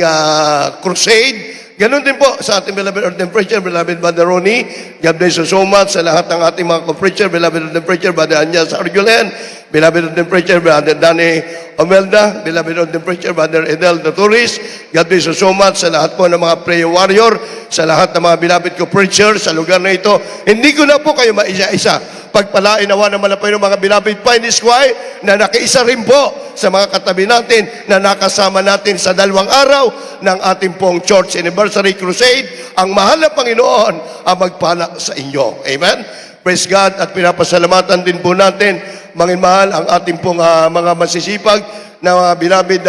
crusade. Ganon din po sa ating beloved Ordained Preacher, beloved Brother Ronnie. God bless you so much sa lahat ng ating mga co-preacher, beloved Ordained Preacher, Brother Anyas Arjulen, beloved Ordained Preacher, Brother Danny Omelda, beloved Ordained Preacher, Brother Edel Daturis. God bless you so much sa lahat po ng mga prayer warrior, sa lahat ng mga beloved co-preacher sa lugar na ito. Hindi ko na po kayo maisa-isa. Pagpalain nawa naman na po yung mga beloved Pine Squire na nakiisa rin po sa mga katabi natin na nakasama natin sa 2 araw ng ating pong Church Anniversary Crusade. Ang mahal na Panginoon ang magpala sa inyo. Amen? Praise God, at pinapasalamatan din po natin, mahal, ang ating pong mga masisipag na mga beloved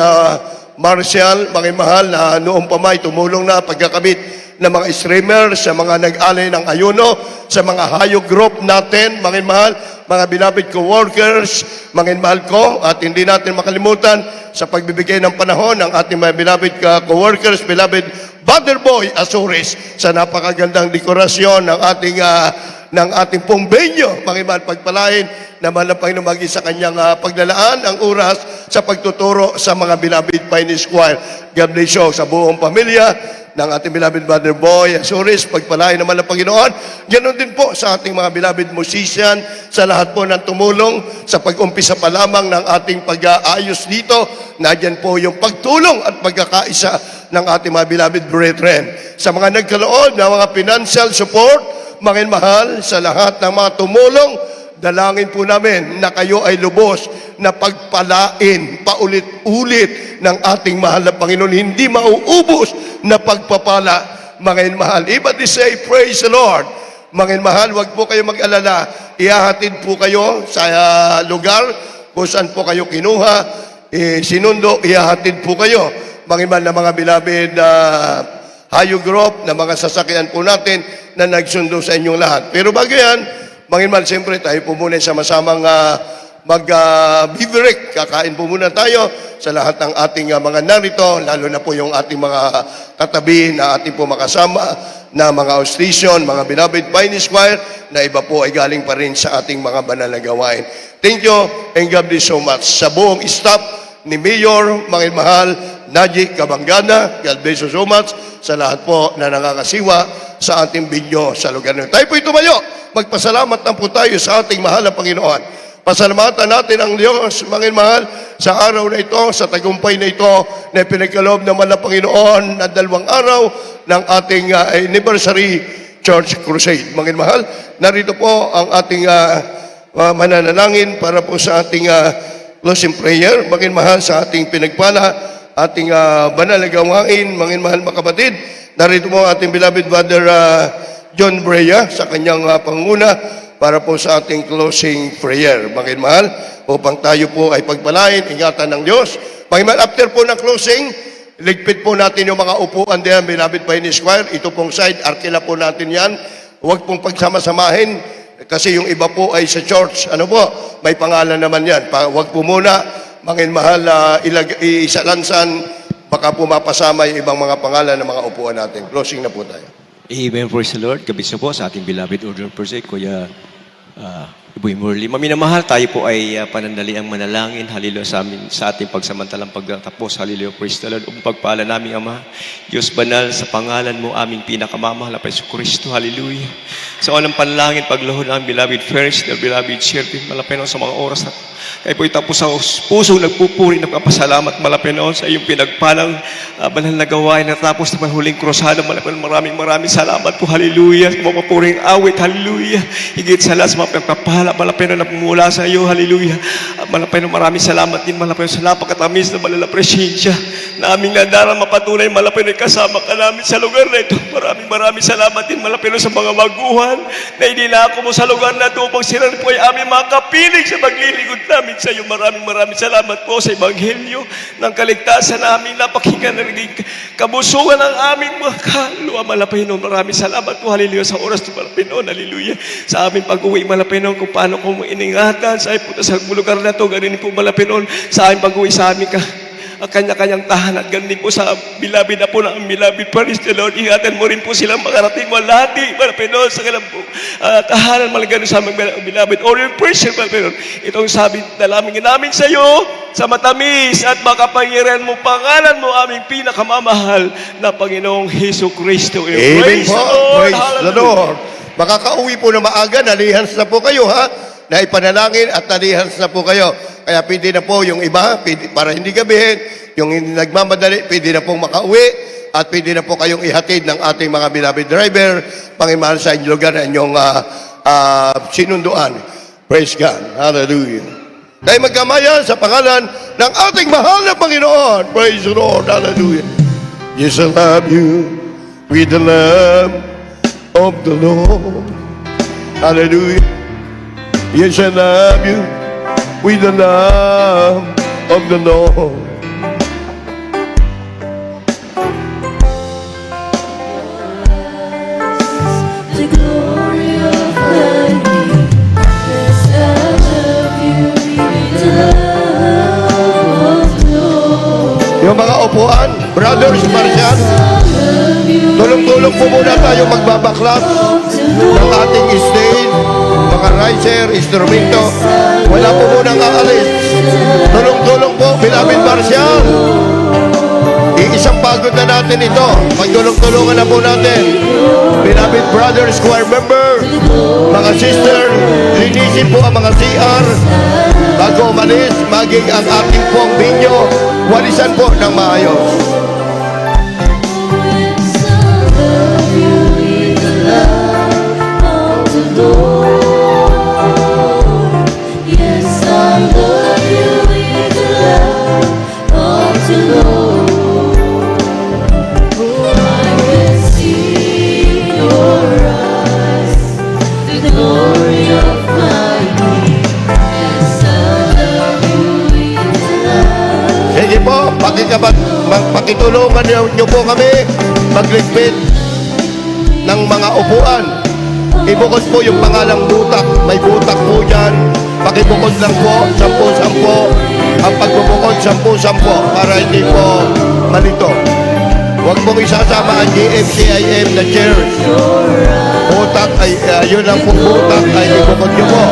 Marshall, mahal, na noong pa may tumulong na pagkakabit ng mga streamer, sa mga nag-alay ng ayuno, sa mga hayop group natin, mahal, mga beloved co-workers, mahal ko, at hindi natin makalimutan sa pagbibigay ng panahon ng ating mga beloved co-workers, beloved Brother Boy Azores, sa napakagandang dekorasyon ng ating pong venue, mahal, pagpalain naman ang Panginoon maging sa kanyang paglalaan ang oras sa pagtuturo sa mga beloved Pioneer Choir. God bless you sa buong pamilya ng ating beloved Brother Boy Azores, pagpalain naman ng Panginoon. Ganon din po sa ating mga beloved musician, sa lahat po ng tumulong sa pag-umpisa pa lamang ng ating pag-aayos dito. Nadyan po yung pagtulong at pagkakaisa ng ating mga beloved brethren. Sa mga nagkaloob ng mga financial support, mga mahal, sa lahat ng mga tumulong, dalangin po namin na kayo ay lubos na pagpalain paulit-ulit ng ating mahal na Panginoon. Hindi mauubos na pagpapala, mga mahal. Ibig say, praise the Lord. Mga mahal, wag po kayo mag-alala. Ihahatid po kayo sa lugar kung saan po kayo kinuha. Sinundo, ihahatid po kayo. Mga mahal na mga beloved Hayo Group, na mga sasakyan po natin na nagsundo sa inyong lahat. Pero bago yan, mga mahal, siyempre tayo po muna sama-samang mag-bivrek. Kakain po muna tayo sa lahat ng ating mga narito, lalo na po yung ating mga katabi na ating po makasama na mga station, mga beloved Pioneer Choir, na iba po ay galing pa rin sa ating mga banal na gawain. Thank you and God bless so much. Sa buong staff ni Mayor, mga mahal, Naji Kabangana, God bless you so much sa lahat po na nakakasiwa sa ating binyo sa lugar nito. Tayo po tumayo. Magpasalamat na po tayo sa ating mahal na Panginoon. Pasalamatan natin ang Diyos, mga mahal, sa araw na ito, sa tagumpay na ito, na pinagkaloob naman ng Panginoon na 2 araw ng ating anniversary Church Crusade. Mga mahal, narito po ang ating mananalangin para po sa ating closing prayer. Mga mahal, sa ating pinagpala, ating banal na gawain, mga mahal, mga kapatid. Narito po ang ating beloved Brother John Brea sa kanyang panguna para po sa ating closing prayer. Mga mahal, upang tayo po ay pagpalain, ingatan ng Diyos. Mga mahal, after po ng closing, ligpit po natin yung mga upuan diyan, beloved Pioneer Choir. Ito pong side, arkila po natin yan. Huwag pong pagsama-samahin kasi yung iba po ay sa church. Ano po? May pangalan naman yan. Huwag po muna, mga mahal, isalansan, baka po mapasama yung ibang mga pangalan ng mga upuan natin. Closing na po tayo. Amen, praise the Lord. Gabis na po sa ating beloved Order Project, Kuya Iboy Murli. Maminamahal, tayo po ay panandaliang manalangin. Hallelujah sa ating pagsamantalang pagtatapos. Hallelujah, praise the Lord. Pagpala namin, Ama, Diyos banal, sa pangalan mo, aming pinakamamahal na Kristo. Hallelujah. Sa unang panalangin, pagluhod ng beloved friends, the beloved Shirley, malapit sa mga oras na kayo po'y tapos sa puso nagpupuri, nagpapasalamat malapit sa iyong pinagpalang banal na gawain na tapos na huling krusada. Maraming salamat po, hallelujah. Sa mga papuring awit, hallelujah. Higit sa lahat sa mga pagpapala, malapit na pumula sa iyo, hallelujah. Malapit na maraming salamat din, malapit sa napakatamis na malala presensya na aming nandarang mapatunay, malapit na kasama ka namin sa lugar na ito. Maraming salamat din, malapit na sa mga maguhan na inilako mo sa lugar na ito upang sila po ay aming mga kapiling sa maglilingkod namin sa iyo. Maraming salamat po sa Ebanghelyo ng kaligtasan namin, napakinggan na naging kabusugan ng aming mga kaluluwa, Malapinon. Maraming salamat po, hallelujah, sa oras ng Malapinon, hallelujah. Sa aming pag-uwi, Malapinon, kung paano ko iningatan sa punta sa lugar na ito, ganun po, Malapinon, sa aming pag-uwi sa aming ang kanya-kanyang tahanan. Ganun din po sa beloved na po ng beloved, praise the Lord. Ingatan mo rin po silang makarating walati, Malapinon, sa kanilang tahanan, malagano sa aming beloved. Or your pressure, Malapinon. Itong sabi namin sa iyo, sa matamis at makapangyarihan mo, pangalan mo, aming pinakamamahal na Panginoong Hesus Kristo. Amen Praise po. the Lord. Praise the Hallelujah. Lord. Makakauwi po na maaga, nalihans na po kayo, ha? Na ipanalangin at nalihans na po kayo. Kaya pwede na po yung iba, para hindi gabihin, yung nagmamadali, pwede na pong makauwi at pwede na po kayong ihatid ng ating mga beloved driver, Panginoon, sa inyong lugar na inyong sinunduan. Praise God. Hallelujah. Tayo magkamayan sa pangalan ng ating mahal na Panginoon. Praise the Lord. Hallelujah. Yes, I love you with the love of the Lord. Hallelujah. Yes, I love you with the love of the Lord. The glory of my King. Yes, I love you with the love of the Lord. Yung mga upuan, brothers, Marcian, tulong-tulong po muna tayo magbabaklas ng ating stage, mga riser, instrumento. Wala po munang aalis. Tulong-tulong po, beloved Marcian. Iisang pagod na natin ito. Magtulong-tulungan na po natin. Beloved brothers, choir member, mga sister, linisin po ang mga CR bago umalis, maging ang ating pong binyo, walisan po ng maayos. Yes, I love you with the love of the Lord. Yes, I love you with the love of the Lord. I can see in your eyes the glory of my King. Yes, I love you with the love. Sige po, pakitulungan niyo po kami magligpit ng mga upuan. Ibukod po yung pangalang butak. May butak po dyan. Pakibukod lang po, 10-10. Ang pagbubukod, 10-10 para hindi po malito. Huwag pong isasama ang GMCIM na chairs. Butak ay, yun ang pong butak ay ibukod niyo po.